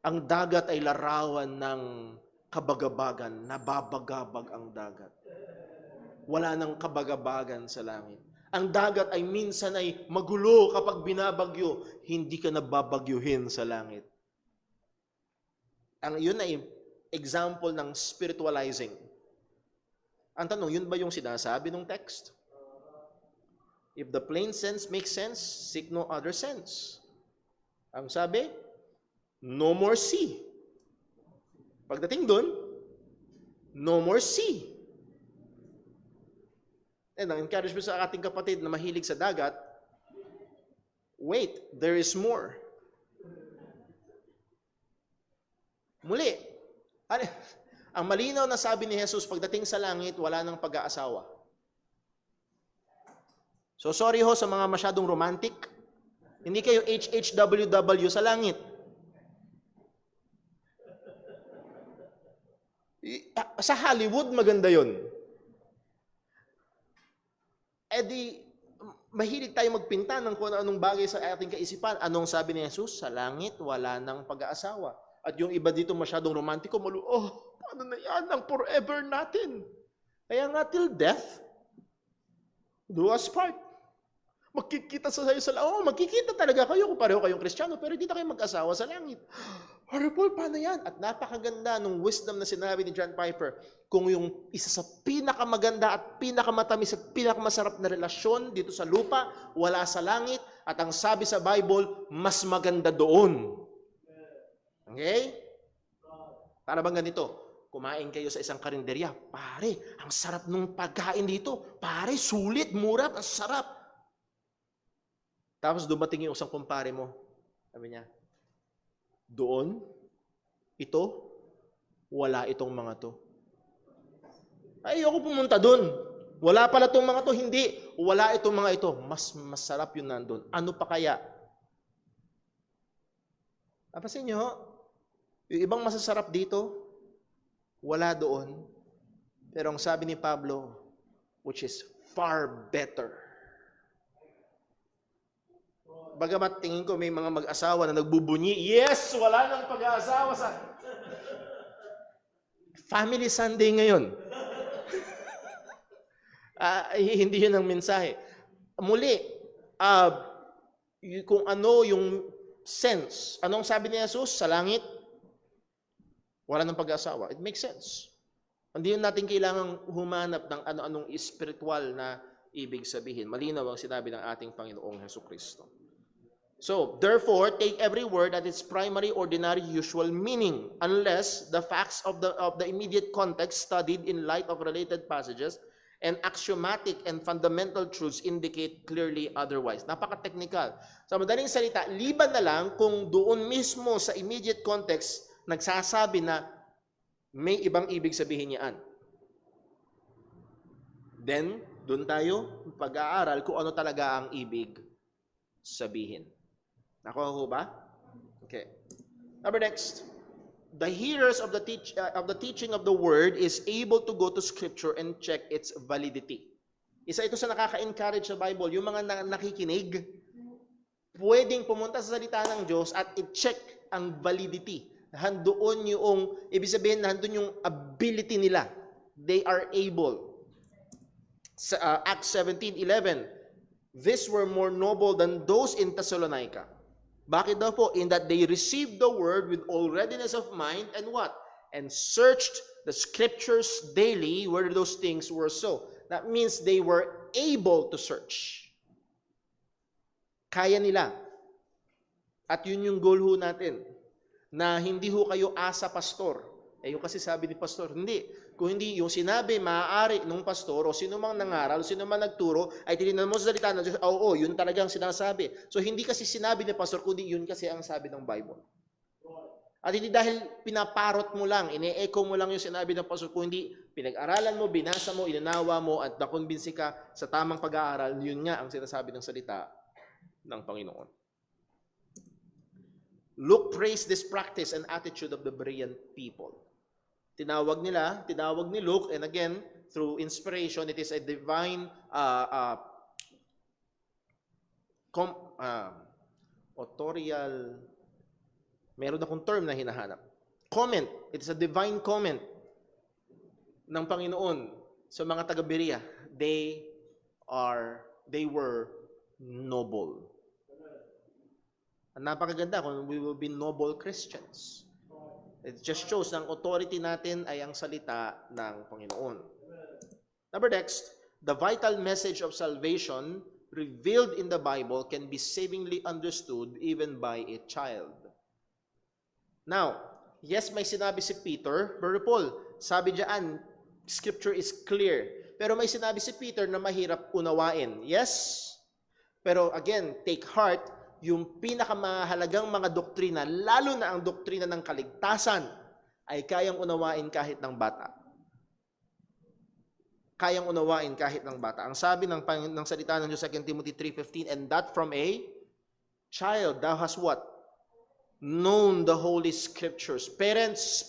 Ang dagat ay larawan ng kabagabagan, nababagabag ang dagat. Wala nang kabagabagan sa langit. Ang dagat ay minsan ay magulo kapag binabagyo, hindi ka nababagyuhin sa langit. Yun ay example ng spiritualizing. Ang tanong, yun ba yung sinasabi ng text? If the plain sense makes sense, seek no other sense. Ang sabi, no more sea. Pagdating dun, no more sea. And ang encouragement sa ating kapatid na mahilig sa dagat, wait, there is more. Muli, ang malinaw na sabi ni Jesus, pagdating sa langit, wala nang pag-aasawa. So sorry ho sa mga masyadong romantic, hindi kayo HHWW sa langit. Sa Hollywood, maganda yon. Eh di, mahilig tayo magpinta ng kung anong bagay sa ating kaisipan. Anong sabi ni Jesus? Sa langit, wala nang pag-aasawa. At yung iba dito masyadong romantiko, paano na yan ang forever natin? Kaya nga, till death, do us part. Magkikita sa sayo sa langit. Magkikita talaga kayo kung pareho kayong Kristiyano, pero hindi na kayo mag-asawa sa langit. Horrible, paano yan? At napakaganda nung wisdom na sinabi ni John Piper, kung yung isa sa pinakamaganda at pinakamatamis at pinakamasarap na relasyon dito sa lupa, wala sa langit, at ang sabi sa Bible, mas maganda doon. Okay? Para bang ganito? Kumain kayo sa isang karinderya. Pare, ang sarap nung pagkain dito. Pare, sulit, mura, ang sarap. Tapos dumating yung isang kumpare mo. Sabi niya, doon, ito, wala itong mga to. Ay, ayoko pumunta doon. Wala pala itong mga to. Hindi, wala itong mga ito. Mas masarap yun nandun. Ano pa kaya? Napansin nyo, yung ibang masasarap dito, wala doon. Pero ang sabi ni Pablo, which is far better. Bagamat tingin ko may mga mag-asawa na nagbubunyi, yes, wala nang pag-aasawa sa Family Sunday ngayon. Hindi yun ang mensahe. Muli, kung ano yung sense, anong sabi ni Jesus sa langit? Wala nang pag-aasawa. It makes sense. Hindi yun natin kailangang humanap ng ano-anong spiritual na ibig sabihin. Malinaw ang sinabi ng ating Panginoong Hesukristo. So, therefore, take every word at its primary, ordinary, usual meaning, unless the facts of the immediate context studied in light of related passages and axiomatic and fundamental truths indicate clearly otherwise. Napaka-technical. Sa madaling salita, liban na lang kung doon mismo sa immediate context nagsasabi na may ibang ibig sabihin niyaan. Then, doon tayo pag-aaral kung ano talaga ang ibig sabihin. Nakuha ko ba? Okay. Number next. The hearers of the teaching of the word is able to go to Scripture and check its validity. Isa ito sa nakaka-encourage sa Bible. Yung mga nakikinig, pwedeng pumunta sa salita ng Diyos at i-check ang validity. Handoon yung, ibig sabihin, nandun yung ability nila. They are able. Sa Acts 17:11, these were more noble than those in Thessalonica. Bakit daw po? In that they received the word with all readiness of mind and what? And searched the scriptures daily whether those things were so. That means they were able to search. Kaya nila. At yun yung goal ho natin. Na hindi ho kayo asa pastor. Eh yung kasi sabi ni pastor, hindi. Kung hindi yung sinabi, maaari nung pastor o sino mang nangaral, o sino mang nagturo, ay tinignan mo sa salita ng Diyos, oo, yun talagang sinasabi. So hindi kasi sinabi ni pastor, kundi yun kasi ang sabi ng Bible. At hindi dahil pinaparot mo lang, ine-echo mo lang yung sinabi ng pastor, kung hindi pinag-aralan mo, binasa mo, inanawa mo, at nakumbinsi ka sa tamang pag-aaral, yun nga ang sinasabi ng salita ng Panginoon. Luke praised this practice and attitude of the Berean people. Tinawag ni Luke, and again, through inspiration, it is a divine authorial, meron akong term na hinahanap. Comment, it is a divine comment ng Panginoon sa mga taga-Berea. They were noble. Ang napakaganda kung we will be noble Christians. It just shows na ang authority natin ay ang salita ng Panginoon. Number next, the vital message of salvation revealed in the Bible can be savingly understood even by a child. Now, yes, may sinabi si Peter, Brother Paul, sabi diyan, Scripture is clear. Pero may sinabi si Peter na mahirap unawain. Yes, pero again, take heart, yung pinakamahalagang mga doktrina, lalo na ang doktrina ng kaligtasan, ay kayang unawain kahit ng bata. Kayang unawain kahit ng bata. Ang sabi ng salita ng Diyos sa 2 Timothy 3:15, and that from a child, thou hast what? Known the Holy Scriptures. Parents,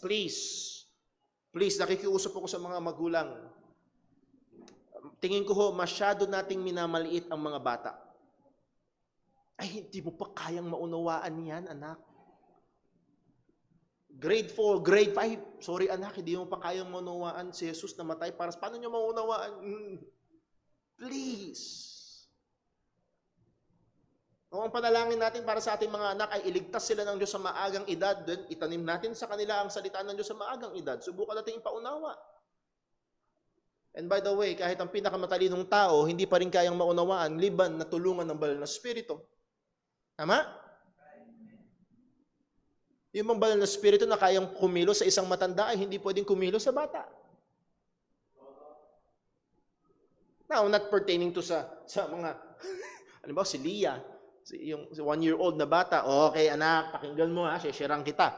please, nakikiusap ako sa mga magulang. Tingin ko ho, masyado nating minamaliit ang mga bata. Ay, hindi mo pa kayang maunawaan yan, anak. Grade 4, grade 5, sorry anak, hindi mo pa kayang maunawaan si Jesus namatay para paano nyo maunawaan? Please. Ang panalangin natin para sa ating mga anak ay iligtas sila ng Diyos sa maagang edad. Then, itanim natin sa kanila ang salita ng Diyos sa maagang edad. Subukan natin ipaunawa. And by the way, kahit ang pinakamatalinong tao, hindi pa rin kayang maunawaan, liban na tulungan ng banal na Espiritu. Tama? Yung mga banal na Espiritu na kayang kumilos sa isang matanda ay hindi pwedeng kumilos sa bata. Now, not pertaining to sa mga, ano ba, si Leah, yung 1-year-old na bata, okay anak, pakinggan mo ha, share kita.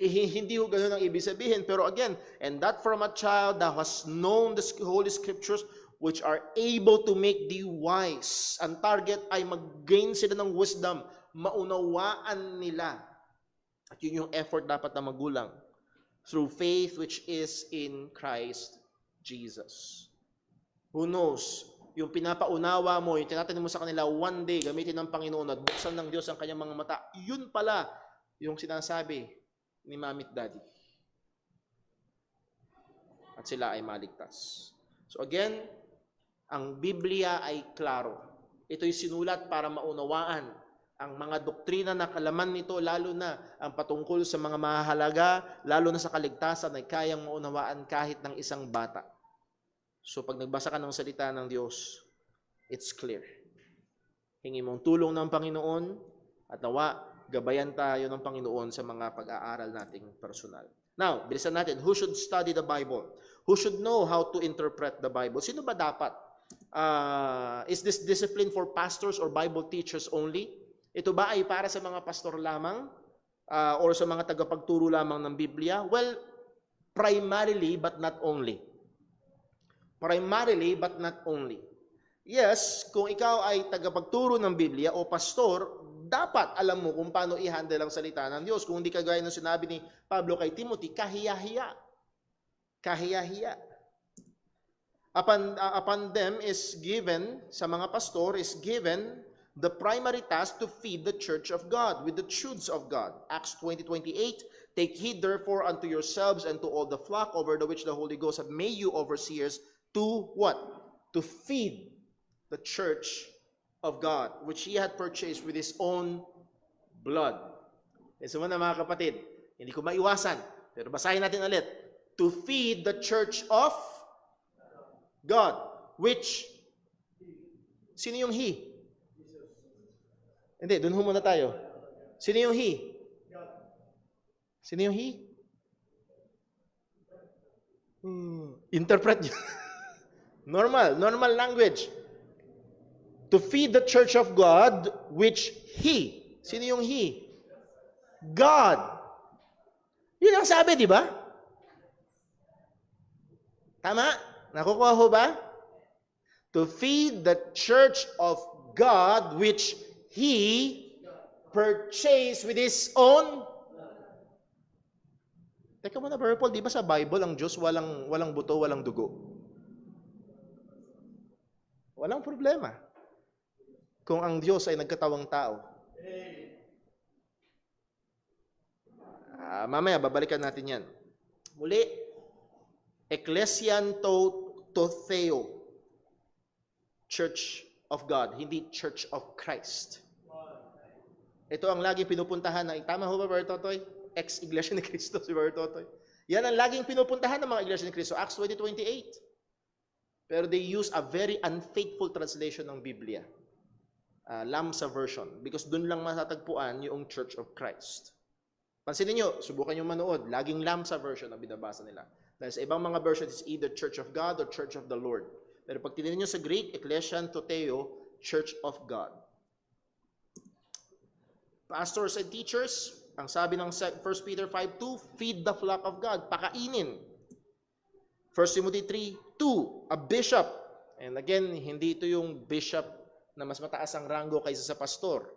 Hindi ho ganun ang ibig sabihin, pero again, and that from a child that has known the Holy Scriptures, which are able to make thee wise. Ang target ay mag-gain sila ng wisdom, maunawaan nila. At yun yung effort dapat na magulang. Through faith which is in Christ Jesus. Who knows? Yung pinapaunawa mo, yung tinatanim mo sa kanila, one day, gamitin ng Panginoon at buksan ng Diyos ang kanyang mga mata. Yun pala yung sinasabi ni Mami at Daddy. At sila ay maligtas. So again, ang Biblia ay klaro. Ito'y sinulat para maunawaan ang mga doktrina na kalaman nito, lalo na ang patungkol sa mga mahalaga, lalo na sa kaligtasan, ay kayang maunawaan kahit ng isang bata. So pag nagbasa ka ng salita ng Diyos, it's clear. Hingi mong tulong ng Panginoon at nawa, gabayan tayo ng Panginoon sa mga pag-aaral nating personal. Now, bilisan natin, who should study the Bible? Who should know how to interpret the Bible? Sino ba dapat? Is this discipline for pastors or Bible teachers only? Ito ba ay para sa mga pastor lamang or sa mga tagapagturo lamang ng Biblia? Well, primarily but not only. Primarily but not only. Yes, kung ikaw ay tagapagturo ng Biblia o pastor, dapat alam mo kung paano i-handle ang salita ng Diyos. Kung hindi kagaya ng sinabi ni Pablo kay Timothy, kahiya-hiya. Kahiya-hiya. Upon them is given, sa mga pastor, is given the primary task to feed the church of God with the truths of God. Acts 20:28, take heed therefore unto yourselves and to all the flock over the which the Holy Ghost hath made you overseers to what? To feed the church of God, which He had purchased with His own blood. So muna mga kapatid, hindi ko maiwasan, pero basahin natin ulit. To feed the church of God, which, sino yung He? Hindi, dun muna tayo. Sino yung He? Sino yung He? Interpret yun. Normal language. To feed the church of God, which He. Sino yung He? God. Yun ang sabi, di ba? Tama? Nakukuha ho ba? To feed the church of God, which He purchased with His own. Teka muna, Brother Paul, di ba sa Bible ang Diyos walang buto, walang dugo? Walang problema. Kung ang Diyos ay nagkatawang tao. Mamaya, babalikan natin yan. Muli, Ecclesian to Theo, Church of God, hindi Church of Christ. Ito ang laging pinupuntahan ng, tama ho ba, Brother Totoy? Ex-Iglesia ni Cristo, si Brother Totoy. Yan ang laging pinupuntahan ng mga Iglesia ni Cristo, Acts 20:28. Pero they use a very unfaithful translation ng Biblia. Lamsa version. Because dun lang matatagpuan yung Church of Christ. Pansinin nyo, subukan nyo manood. Laging Lamsa version ang binabasa nila. Dahil sa ibang mga versions, it's either Church of God or Church of the Lord. Pero pag tinignan nyo sa Greek, Ecclesian Toteo, Church of God. Pastors and teachers, ang sabi ng 1 Peter 5:2, feed the flock of God, pakainin. 1 Timothy 3:2, a bishop. And again, hindi ito yung bishop na mas mataas ang rango kaysa sa pastor.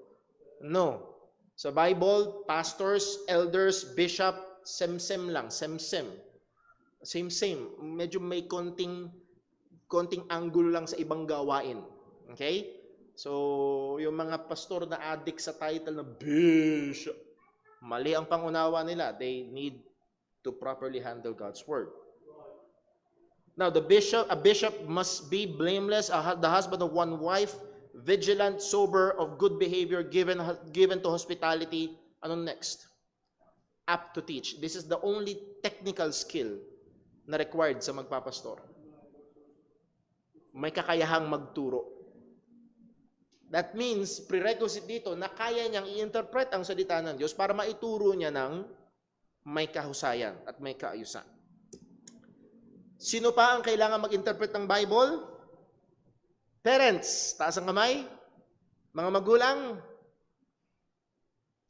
No. Sa Bible, pastors, elders, bishop, sem-sem lang, sem-sem. Same-same. Medyo may konting angulo lang sa ibang gawain. Okay? So, yung mga pastor na addict sa title na bishop, mali ang pangunawa nila. They need to properly handle God's word. Now, a bishop must be blameless, the husband of one wife, vigilant, sober, of good behavior, given to hospitality. Ano next? Apt to teach. This is the only technical skill na required sa magpapastor. May kakayahang magturo. That means, prerequisite dito na kaya niyang i-interpret ang salita ng Diyos para maituro niya ng may kahusayan at may kaayusan. Sino pa ang kailangan mag-interpret ng Bible? Parents, taas ang kamay. Mga magulang.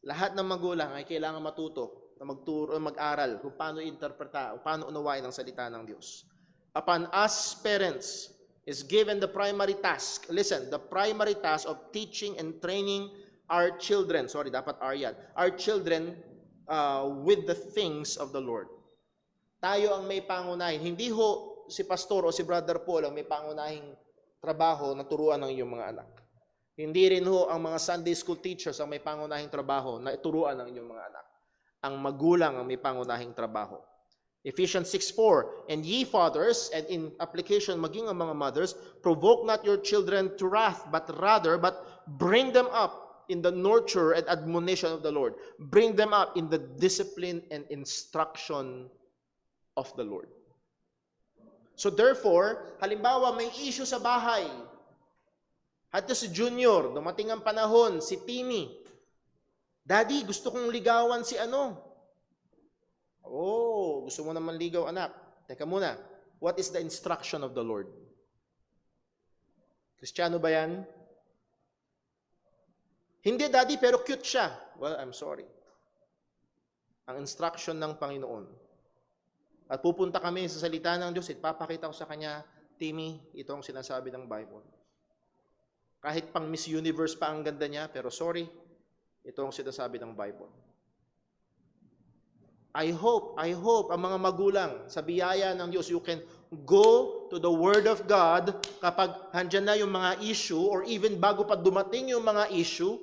Lahat ng magulang ay kailangan matuto na magturo, mag-aral kung paano i-interpreta, kung paano unawain ang salita ng Diyos. Upon us parents is given the primary task. Listen, the primary task of teaching and training our children. Sorry, dapat our yan. Our children with the things of the Lord. Tayo ang may pangunahin. Hindi ho si pastor o si brother Paul ang may pangunahing trabaho na turuan ng iyong mga anak. Hindi rin ho ang mga Sunday school teachers ang may pangunahing trabaho na ituruan ng inyong mga anak. Ang magulang ang may pangunahing trabaho. Ephesians 6:4, and ye fathers, and in application maging ang mga mothers, provoke not your children to wrath, but bring them up in the nurture and admonition of the Lord. Bring them up in the discipline and instruction of the Lord. So therefore, halimbawa may issue sa bahay. Hato si Junior, dumating ang panahon, si Timmy. Daddy, gusto kong ligawan si ano. Oh, gusto mo naman ligaw, anak. Teka muna, what is the instruction of the Lord? Kristiyano ba yan? Hindi, Daddy, pero cute siya. Well, I'm sorry. Ang instruction ng Panginoon. At pupunta kami sa salita ng Diyos, ipapakita ko sa kanya, Timmy, ito ang sinasabi ng Bible. Kahit pang Miss Universe pa ang ganda niya, pero sorry, ito ang sinasabi ng Bible. I hope, ang mga magulang, sa biyaya ng Diyos, you can go to the Word of God kapag handyan na yung mga issue, or even bago pa dumating yung mga issue.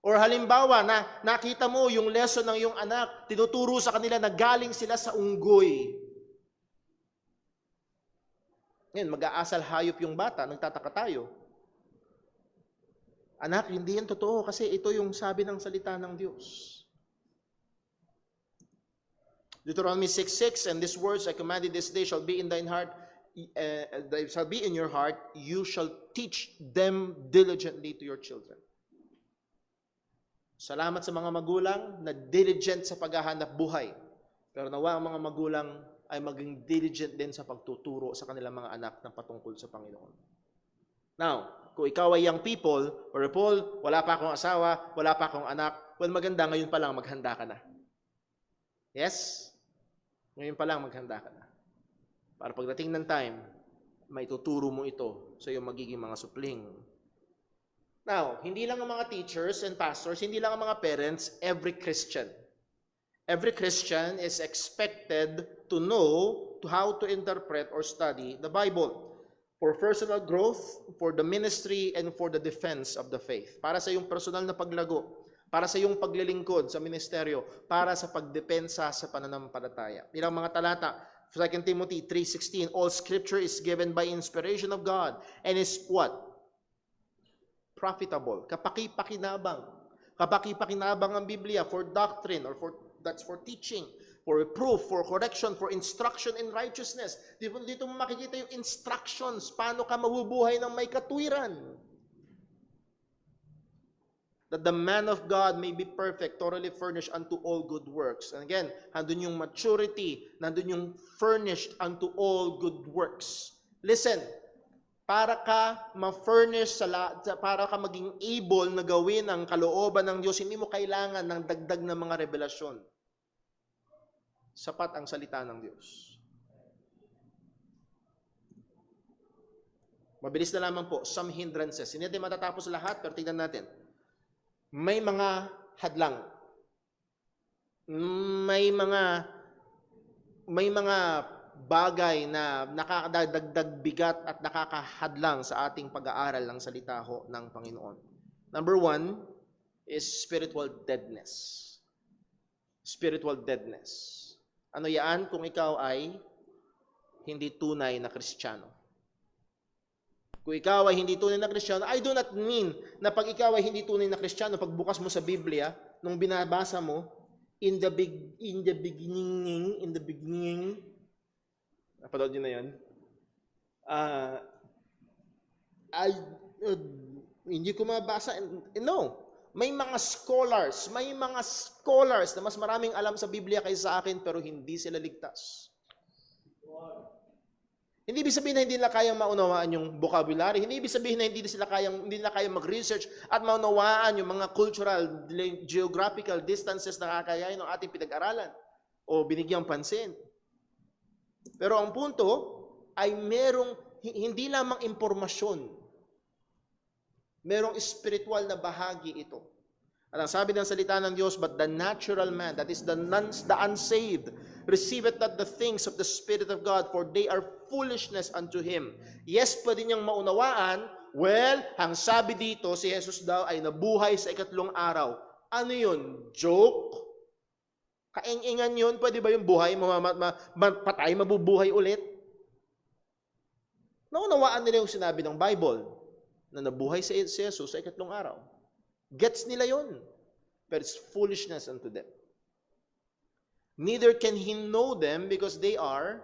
Or halimbawa, na nakita mo yung lesson ng iyong anak, tinuturo sa kanila na galing sila sa unggoy. Ngayon, mag-aasal hayop yung bata, nagtataka tayo. Anak, hindi yan totoo kasi ito yung sabi ng salita ng Diyos. Deuteronomy 6:6, and these words I commanded this day shall be in thine heart, they shall be in your heart, you shall teach them diligently to your children. Salamat sa mga magulang na diligent sa paghahanap buhay. Pero nawa ang mga magulang ay maging diligent din sa pagtuturo sa kanilang mga anak ng patungkol sa Panginoon. Now, kung ikaw ay young people, or Paul, wala pa akong asawa, wala pa akong anak, well, maganda ngayon pa lang maghanda ka na. Yes? Ngayon pa lang maghanda ka na. Para pagdating ng time, may tuturo mo ito sa iyong magiging mga supling. Now, hindi lang ang mga teachers and pastors, hindi lang ang mga parents, every Christian. Every Christian is expected to know how to interpret or study the Bible for personal growth, for the ministry, and for the defense of the faith. Para sa iyong personal na paglago, para sa iyong paglilingkod sa ministeryo, para sa pagdepensa sa pananampalataya. Ilang mga talata, 2 Timothy 3:16, all scripture is given by inspiration of God and is what? Profitable, kapaki-pakinabang. Kapaki-pakinabang ang Biblia for doctrine or that's for teaching, for reproof, for correction, for instruction in righteousness. Dito mo makikita yung instructions, paano ka mabubuhay ng may katwiran. That the man of God may be perfect, thoroughly furnished unto all good works. And again, nandun yung maturity, nandun yung furnished unto all good works. Listen, para ka ma-furnish, para ka maging able na gawin ang kalooban ng Diyos, hindi mo kailangan ng dagdag na mga revelasyon. Sapat ang salita ng Diyos. Mabilis na lamang po, some hindrances. Hindi natin matatapos lahat, pero tingnan natin. May mga hadlang. May mga bagay na nakakadagdag bigat at nakakahadlang sa ating pag-aaral ng salita ho ng Panginoon. Number 1 is spiritual deadness. Spiritual deadness. Ano yan kung ikaw ay hindi tunay na Kristiyano? Kung ikaw ay hindi tunay na Kristiyano, I do not mean na pag ikaw ay hindi tunay na Kristiyano, pagbukas mo sa Biblia, nung binabasa mo, in the beginning, napanood nyo na yan? Hindi ko mabasa. No. May mga scholars na mas maraming alam sa Biblia kaysa sa akin, pero hindi sila ligtas. Hindi ibig sabihin na hindi nila kayang maunawaan yung vocabulary. Hindi ibig sabihin na hindi nila kayang mag-research at maunawaan yung mga cultural, geographical distances na kakayain ng ating pinag-aralan o binigyang pansin. Pero ang punto ay hindi lamang impormasyon. Merong spiritual na bahagi ito. At ang sabi ng salita ng Diyos, but the natural man, that is the unsaved, receiveth not the things of the Spirit of God, for they are foolishness unto him. Yes, pwede niyang maunawaan. Well, ang sabi dito, si Jesus daw ay nabuhay sa ikatlong araw. Ano yun? Joke? Kaing-ingan yun? Pwede ba yung buhay, patay, mabubuhay ulit? Naunawaan nila yung sinabi ng Bible na nabuhay si Jesus sa ikatlong araw. Gets nila yun. But it's foolishness unto them. Neither can he know them because they are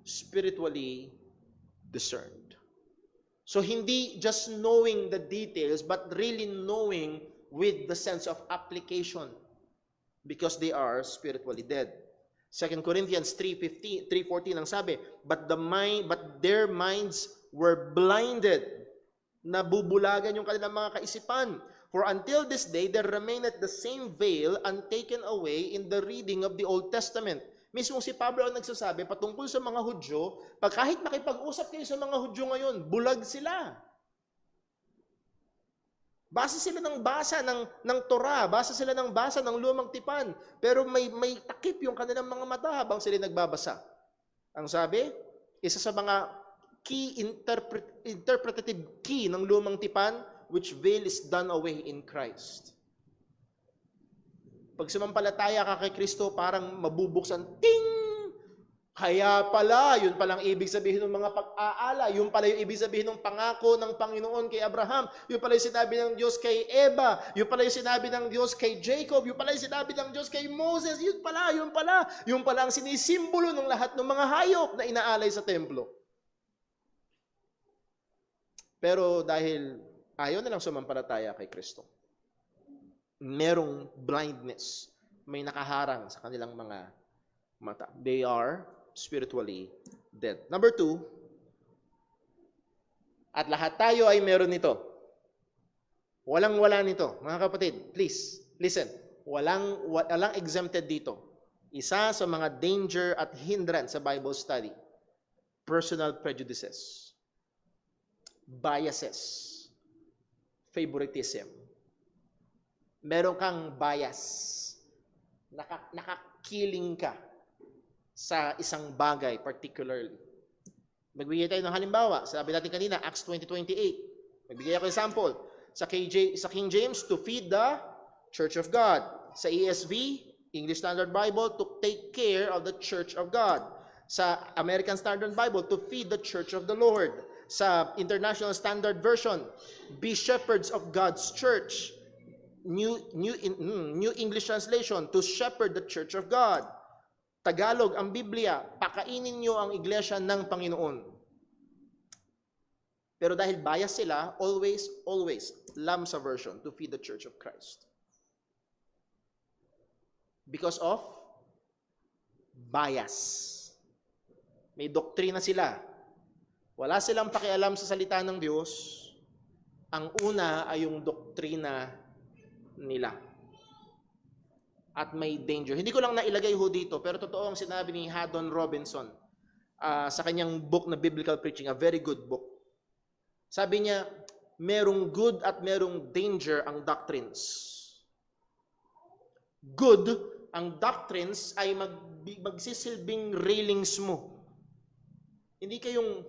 spiritually discerned. So hindi just knowing the details, but really knowing with the sense of application because they are spiritually dead. 2 Corinthians 3:14 ang sabi, but their minds were blinded. Nabubulagan yung kanilang mga kaisipan. For until this day, there remaineth the same veil untaken away in the reading of the Old Testament. Mismo si Pablo ang nagsasabi patungkol sa mga Hudyo, kahit makipag-usap kayo sa mga Hudyo ngayon, bulag sila. Basa sila ng basa ng Torah, basa sila ng basa ng lumang tipan, pero may takip yung kanilang mga mata habang sila nagbabasa. Ang sabi, isa sa mga key interpretative key ng lumang tipan, which veil is done away in Christ. Pag sumampalataya ka kay Kristo, parang mabubuksan, ting! Kaya pala, yun palang ibig sabihin ng mga pag-aala, yun pala yung ibig sabihin ng pangako ng Panginoon kay Abraham, yun pala yung sinabi ng Diyos kay Eva, yun pala yung sinabi ng Diyos kay Jacob, yun pala yung sinabi ng Diyos kay Moses, yun pala ang sinisimbolo ng lahat ng mga hayop na inaalay sa templo. Pero dahil ayaw na lang sumampalataya kay Kristo, merong blindness, may nakaharang sa kanilang mga mata. They are spiritually dead. Number 2, at lahat tayo ay meron nito. Walang-wala nito. Mga kapatid, please, listen. Walang exempted dito. Isa sa mga danger at hindrance sa Bible study, personal prejudices, biases, favoritism. Meron kang bias. Nakakiling ka sa isang bagay particularly. Magbigay tayo ng halimbawa. Sabi natin kanina, Acts 20:28. Magbigay ako example. Sa King James, to feed the church of God. Sa ESV, English Standard Bible, to take care of the church of God. Sa American Standard Bible, to feed the church of the Lord. Sa International Standard Version, be shepherds of God's church. New English Translation, to shepherd the church of God. Tagalog, ang Biblia, pakainin nyo ang iglesia ng Panginoon. Pero dahil bias sila, always, Lamsa version to feed the Church of Christ. Because of bias. May doktrina sila. Wala silang pakialam sa salita ng Diyos. Ang una ay yung doktrina nila. At may danger. Hindi ko lang nailagay ho dito, pero totoo ang sinabi ni Haddon Robinson sa kanyang book na Biblical Preaching, a very good book. Sabi niya, merong good at merong danger ang doctrines. Good, ang doctrines ay magsisilbing railings mo. Hindi kayong,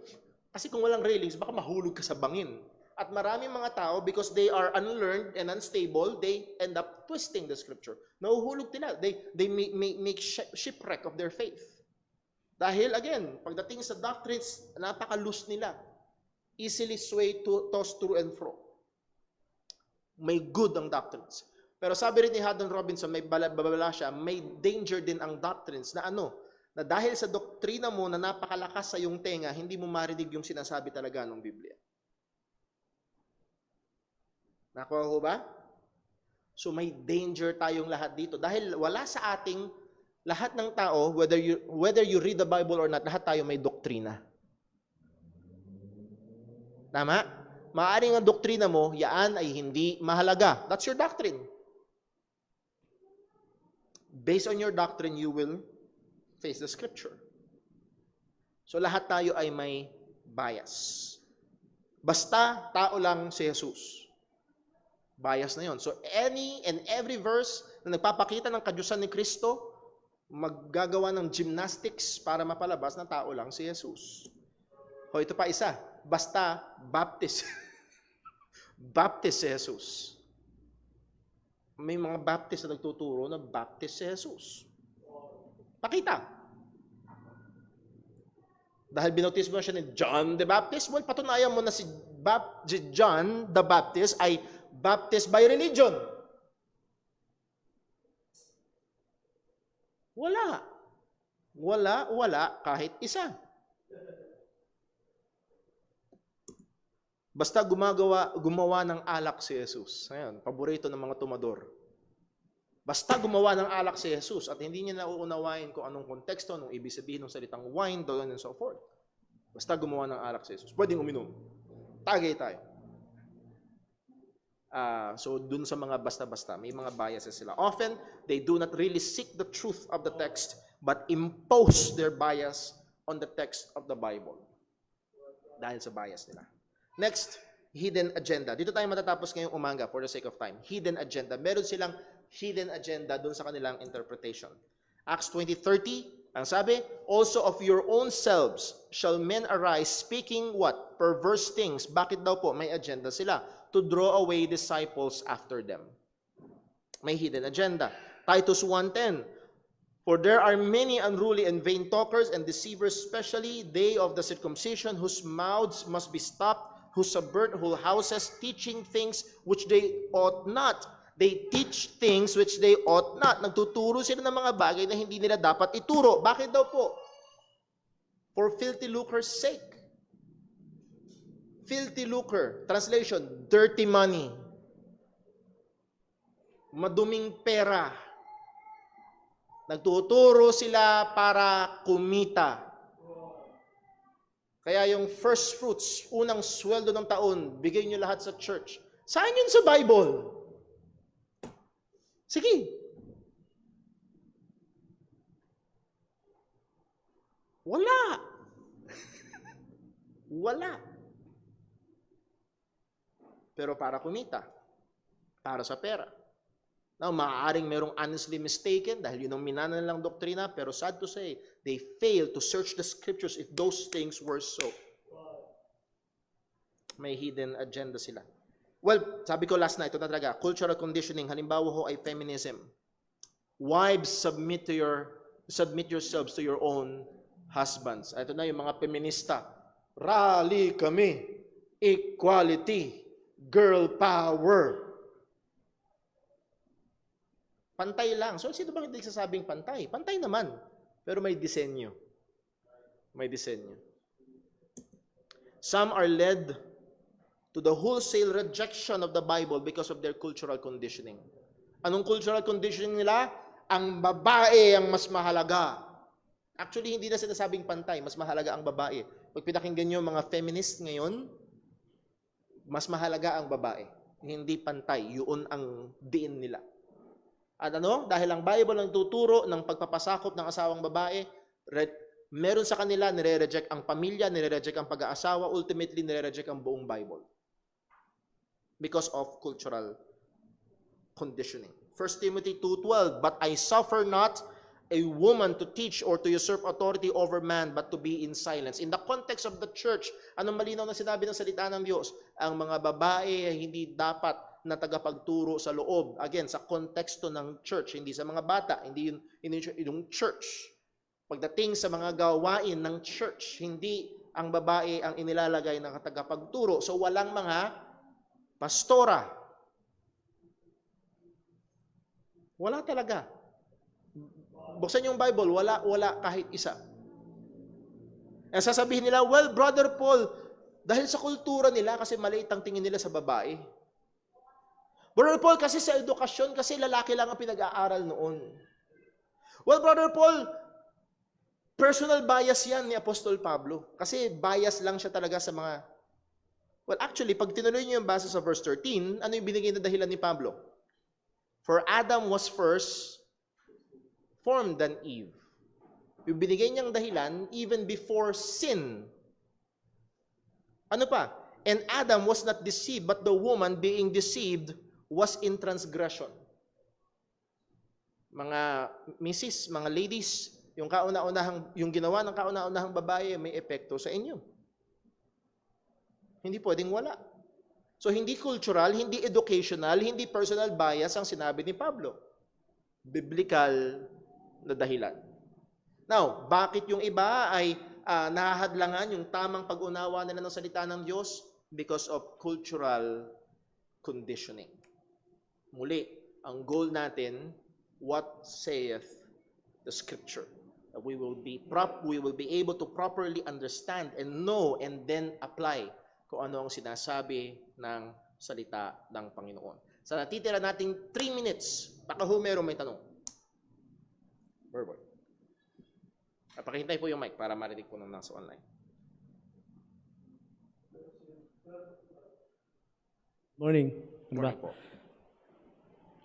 kasi kung walang railings, baka mahulog ka sa bangin. At maraming mga tao, because they are unlearned and unstable, they end up twisting the scripture. Nahuhulog nila. They make shipwreck of their faith. Dahil, again, pagdating sa doctrines, napaka-loose nila. Easily swayed, tossed to and fro. May good ang doctrines. Pero sabi rin ni Haddon Robinson, may babala siya, may danger din ang doctrines na na dahil sa doktrina mo na napakalakas sa iyong tenga, hindi mo marinig yung sinasabi talaga ng Biblia. Nakuha ko ba? So may danger tayong lahat dito. Dahil wala sa ating lahat ng tao, whether you read the Bible or not, lahat tayo may doktrina. Tama? Maaring ang doktrina mo, yaan ay hindi mahalaga. That's your doctrine. Based on your doctrine, you will face the scripture. So lahat tayo ay may bias. Basta tao lang si Jesus. Bias na yon. So any and every verse na nagpapakita ng kadyusan ni Kristo, maggagawa ng gymnastics para mapalabas na tao lang si Jesus. O ito pa isa, basta Baptist. Baptist si Jesus. May mga Baptist na nagtuturo na Baptist si Jesus. Pakita. Dahil binautismo siya ni John the Baptist, well, patunayan mo na si John the Baptist ay Baptist by religion. Wala. Wala kahit isa. Basta gumawa ng alak si Jesus. Ayan, paborito ng mga tumador. Basta gumawa ng alak si Jesus at hindi niya nauunawain kung anong konteksto, anong ibig sabihin ng salitang wine, doon and so forth. Basta gumawa ng alak si Jesus. Pwedeng uminom. Tagay tayo. So, dun sa mga basta-basta, may mga biases sila. Often, they do not really seek the truth of the text, but impose their bias on the text of the Bible. Dahil sa bias nila. Next, hidden agenda. Dito tayo matatapos ngayong umaga for the sake of time. Hidden agenda. Meron silang hidden agenda dun sa kanilang interpretation. Acts 20:30, ang sabi, also of your own selves shall men arise speaking what? Perverse things. Bakit daw po? May agenda sila. To draw away disciples after them. May hidden agenda. Titus 1:10, for there are many unruly and vain talkers and deceivers, especially they of the circumcision, whose mouths must be stopped, who subvert whole houses, teaching things which they ought not. They teach things which they ought not. Nagtuturo sila ng mga bagay na hindi nila dapat ituro. Bakit daw po? For filthy lucre's sake. Filthy lucre. Translation, dirty money. Maduming pera. Nagtuturo sila para kumita. Kaya yung first fruits, unang sweldo ng taon, bigay nyo lahat sa church. Saan yun sa Bible? Sige. Wala. Wala. Pero para kumita. Para sa pera. Now, maaaring merong honestly mistaken dahil yun ang minana nilang doktrina, pero sad to say, they fail to search the scriptures if those things were so. May hidden agenda sila. Well, sabi ko last night, ito na talaga, cultural conditioning, halimbawa ho ay feminism. Wives, submit yourselves to your own husbands. Ito na yung mga feminista. Rally kami. Equality. Girl power. Pantay lang. So, sino bang hindi sasabing pantay? Pantay naman. Pero may disenyo. May disenyo. Some are led to the wholesale rejection of the Bible because of their cultural conditioning. Anong cultural conditioning nila? Ang babae ang mas mahalaga. Actually, hindi na sinasabing pantay, mas mahalaga ang babae. Pag pinakinggan nyo mga feminist ngayon, mas mahalaga ang babae. Hindi pantay, yun ang diin nila. At ano? Dahil ang Bible ang tuturo ng pagpapasakop ng asawang babae, meron sa kanila, nire-reject ang pamilya, nire-reject ang pag-aasawa, ultimately nire-reject ang buong Bible. Because of cultural conditioning. 1 Timothy 2:12, but I suffer not a woman to teach or to usurp authority over man, but to be in silence. In the context of the church, anong malinaw na sinabi ng salita ng Diyos? Ang mga babae ay hindi dapat na tagapagturo sa loob. Again, sa konteksto ng church, hindi sa mga bata, hindi yung church. Pagdating sa mga gawain ng church, hindi ang babae ang inilalagay na tagapagturo. So walang mga pastora. Wala talaga. Buksan yung Bible, wala kahit isa. Ang sasabihin nila, well, Brother Paul, dahil sa kultura nila, kasi maliit ang tingin nila sa babae. Brother Paul, kasi sa edukasyon, kasi lalaki lang ang pinag-aaral noon. Well, Brother Paul, personal bias yan ni Apostol Pablo. Kasi bias lang siya talaga sa mga... Well, actually, pag tinuloy niyo yung basa sa verse 13, ano yung binigay na dahilan ni Pablo? For Adam was first formed than Eve. Yung binigay niyang dahilan, even before sin. Ano pa? And Adam was not deceived, but the woman being deceived was in transgression. Mga missis, mga ladies, yung ginawa ng kauna-unahang babae may epekto sa inyo. Hindi pwedeng wala. So hindi cultural, hindi educational, hindi personal bias ang sinabi ni Pablo. Biblical na dahilan. Now, bakit yung iba ay nahahadlangan yung tamang pag-unawa nila ng salita ng Diyos? Because of cultural conditioning. Muli, ang goal natin, what saith the Scripture? That we will be able to properly understand and know and then apply kung ano ang sinasabi ng salita ng Panginoon. Sa natitira nating 3 minutes, baka meron may tanong. Verbal. Pakihintay po yung mic para marinig po ng nasa online. Morning. Morning po.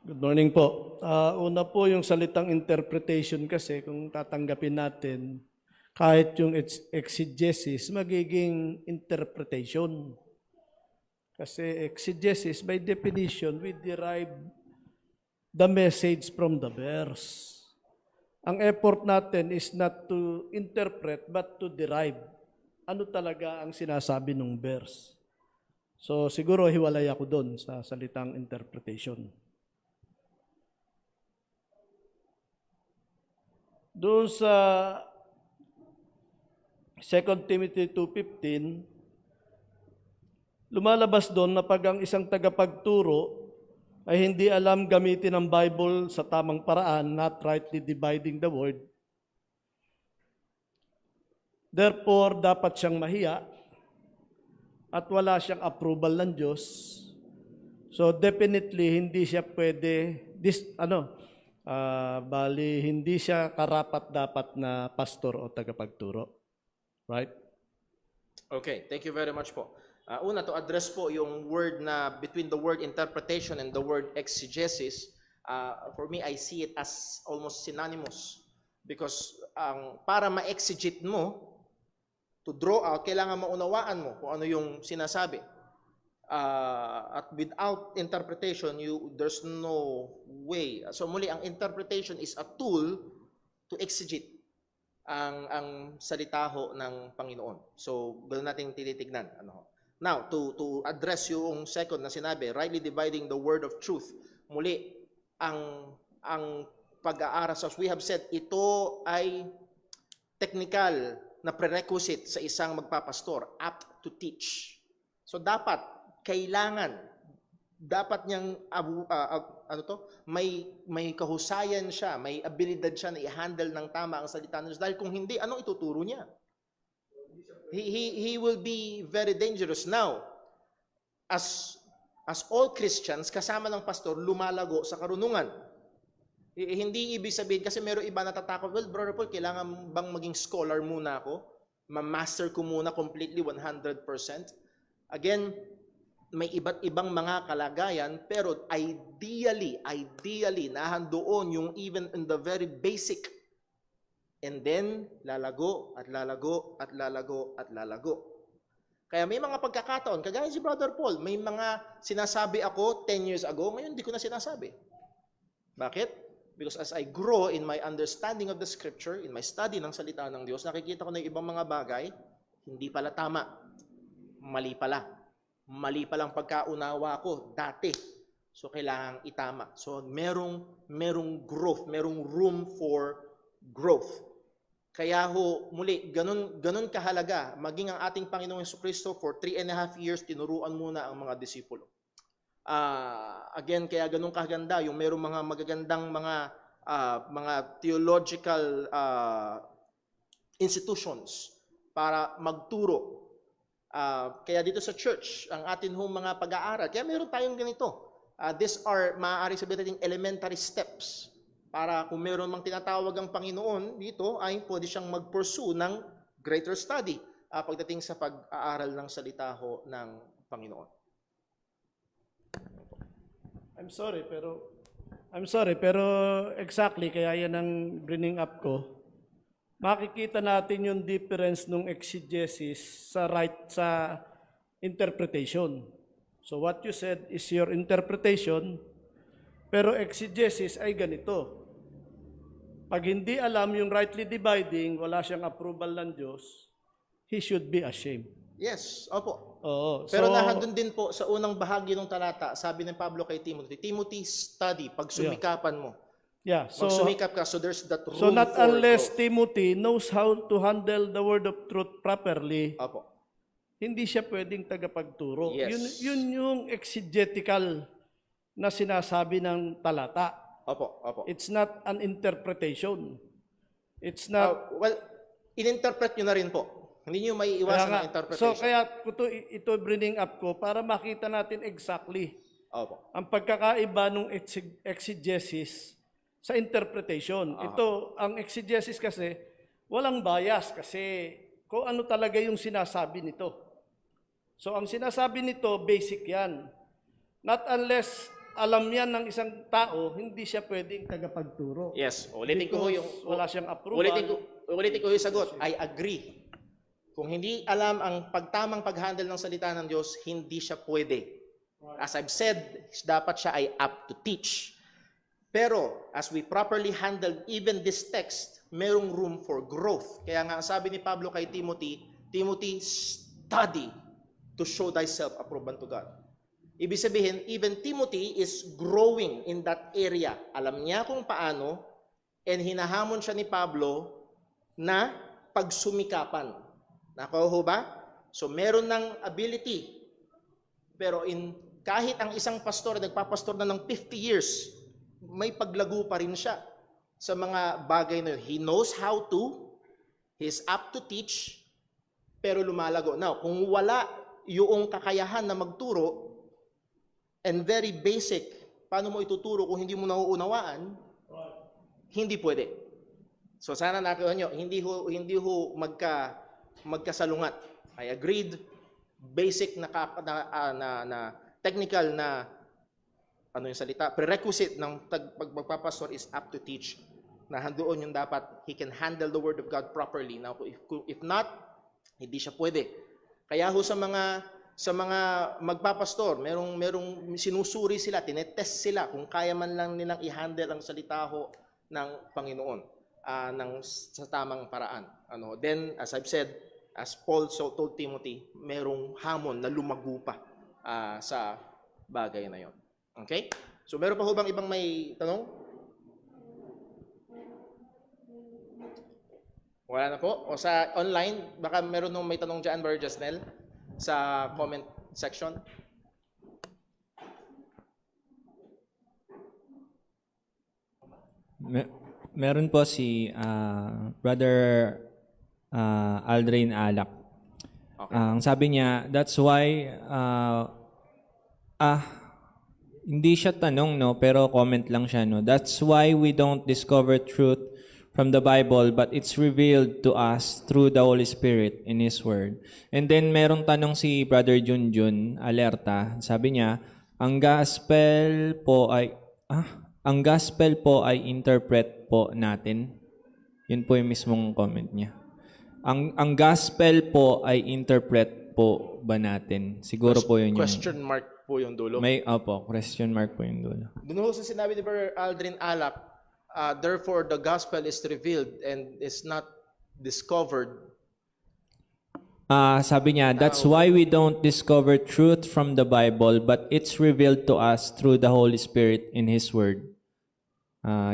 Good morning po. Una po yung salitang interpretation kasi kung tatanggapin natin, kahit yung exegesis, magiging interpretation. Kasi exegesis, by definition, we derive the message from the verse. Ang effort natin is not to interpret, but to derive. Ano talaga ang sinasabi ng verse? So siguro hiwalay ako doon sa salitang interpretation. Doon sa 2 Timothy 2:15, lumalabas doon na pag ang isang tagapagturo ay hindi alam gamitin ang Bible sa tamang paraan, not rightly dividing the word, therefore dapat siyang mahiya at wala siyang approval ng Diyos. So definitely hindi siya pwede hindi siya karapat-dapat na pastor o tagapagturo. Right? Okay, thank you very much po. Una, to address po yung word na between the word interpretation and the word exegesis, for me, I see it as almost synonymous. Because para ma-exegete mo, to draw out, kailangan maunawaan mo kung ano yung sinasabi. At without interpretation, there's no way. So muli, ang interpretation is a tool to exegete ang salita ho ng Panginoon. So, doon natin tinitignan. Now, to address yung second na sinabi, rightly dividing the word of truth. Muli, ang pag-aaral, as we have said, ito ay technical na prerequisite sa isang magpapastor, apt to teach. So, kailangan dapat niyang may kahusayan siya, may abilidad siya na i-handle ng tama ang salita ng Diyos. Dahil kung hindi, anong ituturo niya? He will be very dangerous. Now, as all Christians, kasama ng pastor, lumalago sa karunungan. Hindi ibig sabihin, kasi meron iba natatakot, well, Brother Paul, kailangan bang maging scholar muna ako? Ma-master ko muna completely 100%? Again, may iba't ibang mga kalagayan, pero ideally, nahandoon yung even in the very basic. And then, lalago at lalago at lalago at lalago. Kaya may mga pagkakataon, kagaya si Brother Paul, may mga sinasabi ako 10 years ago, ngayon hindi ko na sinasabi. Bakit? Because as I grow in my understanding of the Scripture, in my study ng salita ng Diyos, nakikita ko na yung ibang mga bagay, hindi pala tama. Mali pala. Mali palang pagkaunawa ko dati. So, kailangang itama. So, merong growth, merong room for growth. Kaya ho, muli, ganun kahalaga, maging ang ating Panginoong Jesucristo for 3.5 years, tinuruan muna ang mga disipulo. Again, kaya ganun kaganda, yung merong mga magagandang mga theological institutions para magturo. Kaya dito sa church, ang atin hong mga pag-aaral, kaya meron tayong ganito. These are, maaari sabihin natin, elementary steps. Para kung meron mang tinatawag ang Panginoon dito, ay pwede siyang mag-pursue ng greater study pagdating sa pag-aaral ng salita ho ng Panginoon. I'm sorry, pero exactly, kaya yan ang bringing up ko. Makikita natin yung difference ng exegesis sa interpretation. So what you said is your interpretation, pero exegesis ay ganito. Pag hindi alam yung rightly dividing, wala siyang approval ng Diyos, he should be ashamed. Yes, opo. Oo. Pero nandun din po sa unang bahagi ng talata, sabi ng Pablo kay Timothy, Timothy, study, pagsumikapan mo. Yeah, so Magsumikap ka, so there's that room so not for unless growth. Timothy knows how to handle the word of truth properly, Opo. hindi siya pwedeng tagapagturo. Yes. Yun yung exegetical na sinasabi ng talata. Opo. It's not an interpretation. It's not... Well, in-interpret nyo na rin po. Hindi nyo may iwasan ng interpretation. So kaya ito bringing up ko para makita natin exactly Opo. ang pagkakaiba ng exegesis sa interpretation. Ito, ang exegesis kasi, walang bias kasi kung ano talaga yung sinasabi nito. So ang sinasabi nito, basic yan. Not unless alam yan ng isang tao, hindi siya pwedeng tagapagturo. Yes, ulitin ko yung wala siyang approval. Ulitin ko yung sagot. I agree. Kung hindi alam ang pagtamang pag-handle ng salita ng Diyos, hindi siya pwede. As I've said, dapat siya ay apt to teach. Pero as we properly handle even this text, merong room for growth. Kaya nga sabi ni Pablo kay Timothy, Timothy, study to show thyself approved unto God. Ibig sabihin, even Timothy is growing in that area. Alam niya kung paano, and hinahamon siya ni Pablo na pagsumikapan. Nakuha ba? So meron ng ability. Pero kahit ang isang pastor, nagpapastor na ng 50 years, may paglago pa rin siya sa mga bagay na yun. He knows how to, he's apt to teach, pero lumalago. Now, kung wala yung kakayahan na magturo, and very basic, paano mo ituturo kung hindi mo nauunawaan? Hindi pwede. So sana nakuha nyo, hindi ho magkasalungat. I agreed, basic na technical na ano yung salita, prerequisite ng pagpapastor is apt to teach. Na handoon yung dapat, he can handle the word of God properly. Now, if not, hindi siya pwede. Kaya ho sa mga magpapastor, merong sinusuri sila, tinetest sila kung kaya man lang nilang i-handle ang salita ho ng Panginoon sa tamang paraan. Then, as I've said, as Paul told Timothy, merong hamon na lumago pa sa bagay na yon. Okay? So, meron pa ho bang ibang may tanong? Wala na po. O sa online, baka meron nung may tanong dyan, Brother Jasnel, sa comment section. Meron po si Brother Aldrin Alak. Okay. Ang sabi niya, that's why, hindi siya tanong, no, pero comment lang siya, no. That's why we don't discover truth from the Bible, but it's revealed to us through the Holy Spirit in His Word. And then merong tanong si Brother Junjun Alerta. Sabi niya, ang gospel po ay interpret po natin. Yun po yung mismong comment niya. Ang gospel po ay interpret po ba natin? Siguro po yun yung... Question mark po yung dulo. Question mark po yung dulo. Doon ho sa sinabi ni Brother Aldrin Alak, therefore the gospel is revealed and is not discovered. Sabi niya, that's why we don't discover truth from the Bible, but it's revealed to us through the Holy Spirit in His Word.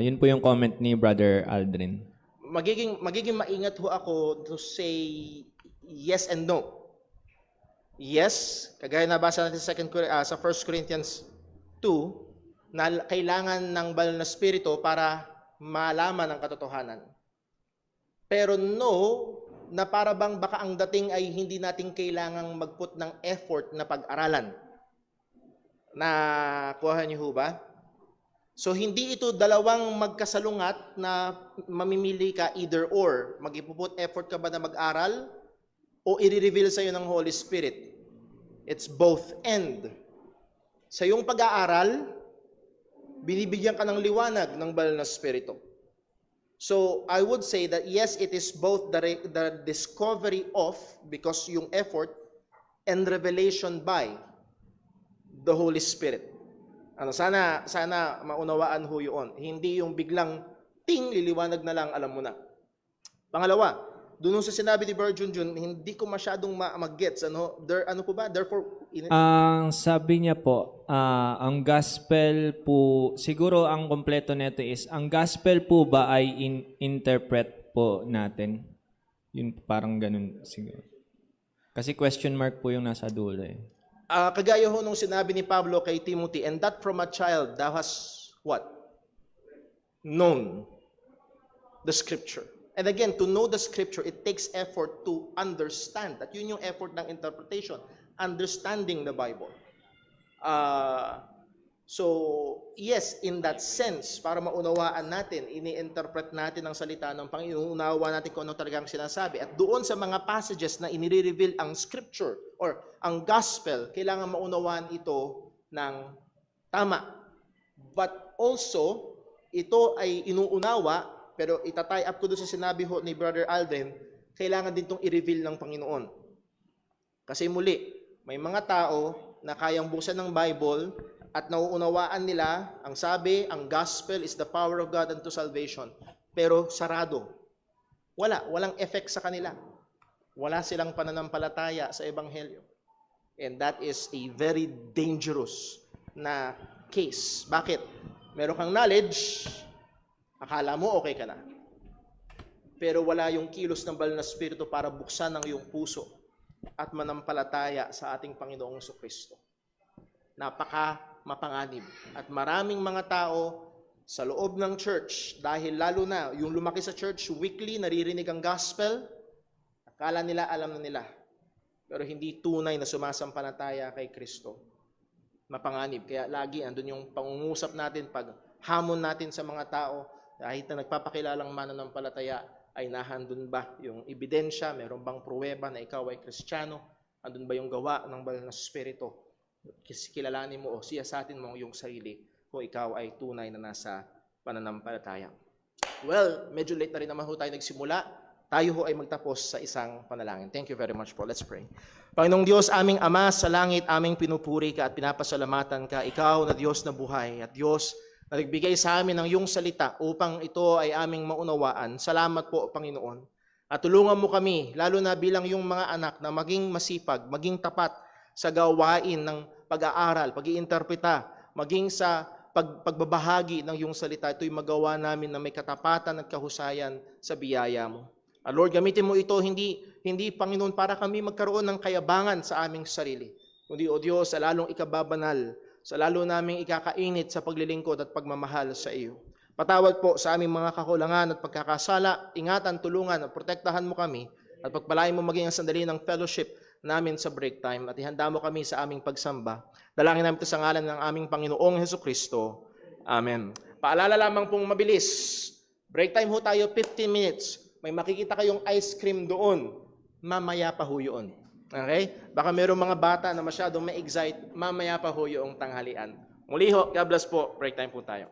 Yun po yung comment ni Brother Aldrin. Magiging maingat ho ako to say yes and no. Yes, kagaya nabasa natin sa 1 Corinthians 2, na kailangan ng banal na spirito para malaman ang katotohanan. Pero no, na para bang baka ang dating ay hindi natin kailangang mag-put ng effort na pag-aralan. Nakuha niyo ho ba? So hindi ito dalawang magkasalungat na mamimili ka either or. Mag-ipuput effort ka ba na mag-aral o i-reveal sa iyo ng Holy Spirit? It's both and. Sa iyong pag-aaral, binibigyan ka ng liwanag ng banal na spirito. So I would say that yes, it is both the discovery of, because yung effort, and revelation by the Holy Spirit. Sana maunawaan ho yun. Hindi yung biglang liliwanag na lang, alam mo na. Pangalawa, doon sa sinabi ni Brother Junjun, hindi ko masyadong mag-gets. Ano po ba? Therefore, Ang sabi niya po, ang gospel po, siguro ang kompleto nito is, ang gospel po ba ay interpret po natin? Yun parang ganun siguro. Kasi question mark po yung nasa dulo eh. Kagaya ho nung sinabi ni Pablo kay Timothy, and that from a child thou hast what? Known the Scripture. And again, to know the Scripture, it takes effort to understand. At yun yung effort ng interpretation, understanding the Bible. So, yes, in that sense, para maunawaan natin, ini-interpret natin ang salita ng Panginoon, unawa natin kung ano talagang sinasabi. At doon sa mga passages na inire-reveal ang Scripture or ang Gospel, kailangan maunawaan ito ng tama. But also, ito ay inuunawa, pero itatay up ko doon sa sinabi ho ni Brother Aldrin, kailangan din itong i-reveal ng Panginoon. Kasi muli, may mga tao na kayang buksan ng Bible at nauunawaan nila, ang sabi, ang gospel is the power of God unto salvation. Pero sarado. Walang effect sa kanila. Wala silang pananampalataya sa Ebanghelyo. And that is a very dangerous na case. Bakit? Meron kang knowledge, akala mo okay ka na. Pero wala yung kilos ng banal na spirito para buksan ang iyong puso at manampalataya sa ating Panginoong Jesucristo. Napaka mapanganib. At maraming mga tao sa loob ng church, dahil lalo na yung lumaki sa church, weekly naririnig ang gospel, akala nila alam na nila. Pero hindi tunay na sumasampalataya kay Kristo. Mapanganib. Kaya lagi andun yung pangungusap natin, pag hamon natin sa mga tao, kahit na nagpapakilalang mananampalataya, ay nahandun ba yung ebidensya, meron bang pruweba na ikaw ay Kristiyano, andun ba yung gawa ng banal na spirito? Kilalanin mo o siyasatin mo yung sarili kung ikaw ay tunay na nasa pananampalataya. Well, medyo late na rin naman ho tayo nagsimula. Tayo ho ay magtapos sa isang panalangin. Thank you very much po. Let's pray. Panginoong Diyos, aming Ama sa langit, aming pinupuri ka at pinapasalamatan ka. Ikaw na Diyos na buhay at Diyos na nagbigay sa amin ng iyong salita upang ito ay aming maunawaan. Salamat po, Panginoon. At tulungan mo kami, lalo na bilang yung mga anak, na maging masipag, maging tapat sa gawain ng pag-aaral, pag-iinterpreta, maging sa pagbabahagi ng iyong salita. Ito'y magawa namin na may katapatan at kahusayan sa biyaya mo. Lord, gamitin mo ito hindi Panginoon para kami magkaroon ng kayabangan sa aming sarili, kundi o Diyos, sa lalong ikababanal, sa lalo naming ikakainit sa paglilingkod at pagmamahal sa iyo. Patawad po sa aming mga kakulangan at pagkakasala. Ingatan, tulungan at protektahan mo kami at pagpalain mo maging ang sandali ng fellowship namin sa break time at ihanda mo kami sa aming pagsamba. Dalangin namin ito sa ngalan ng aming Panginoong Hesukristo. Amen. Paalala lamang pong mabilis. Break time ho tayo, 15 minutes. May makikita kayong ice cream doon. Mamaya pa ho yun. Okay? Baka mayroong mga bata na masyadong ma-excite. Mamaya pa ho yung tanghalian. Muli ho, God bless po. Break time po tayo.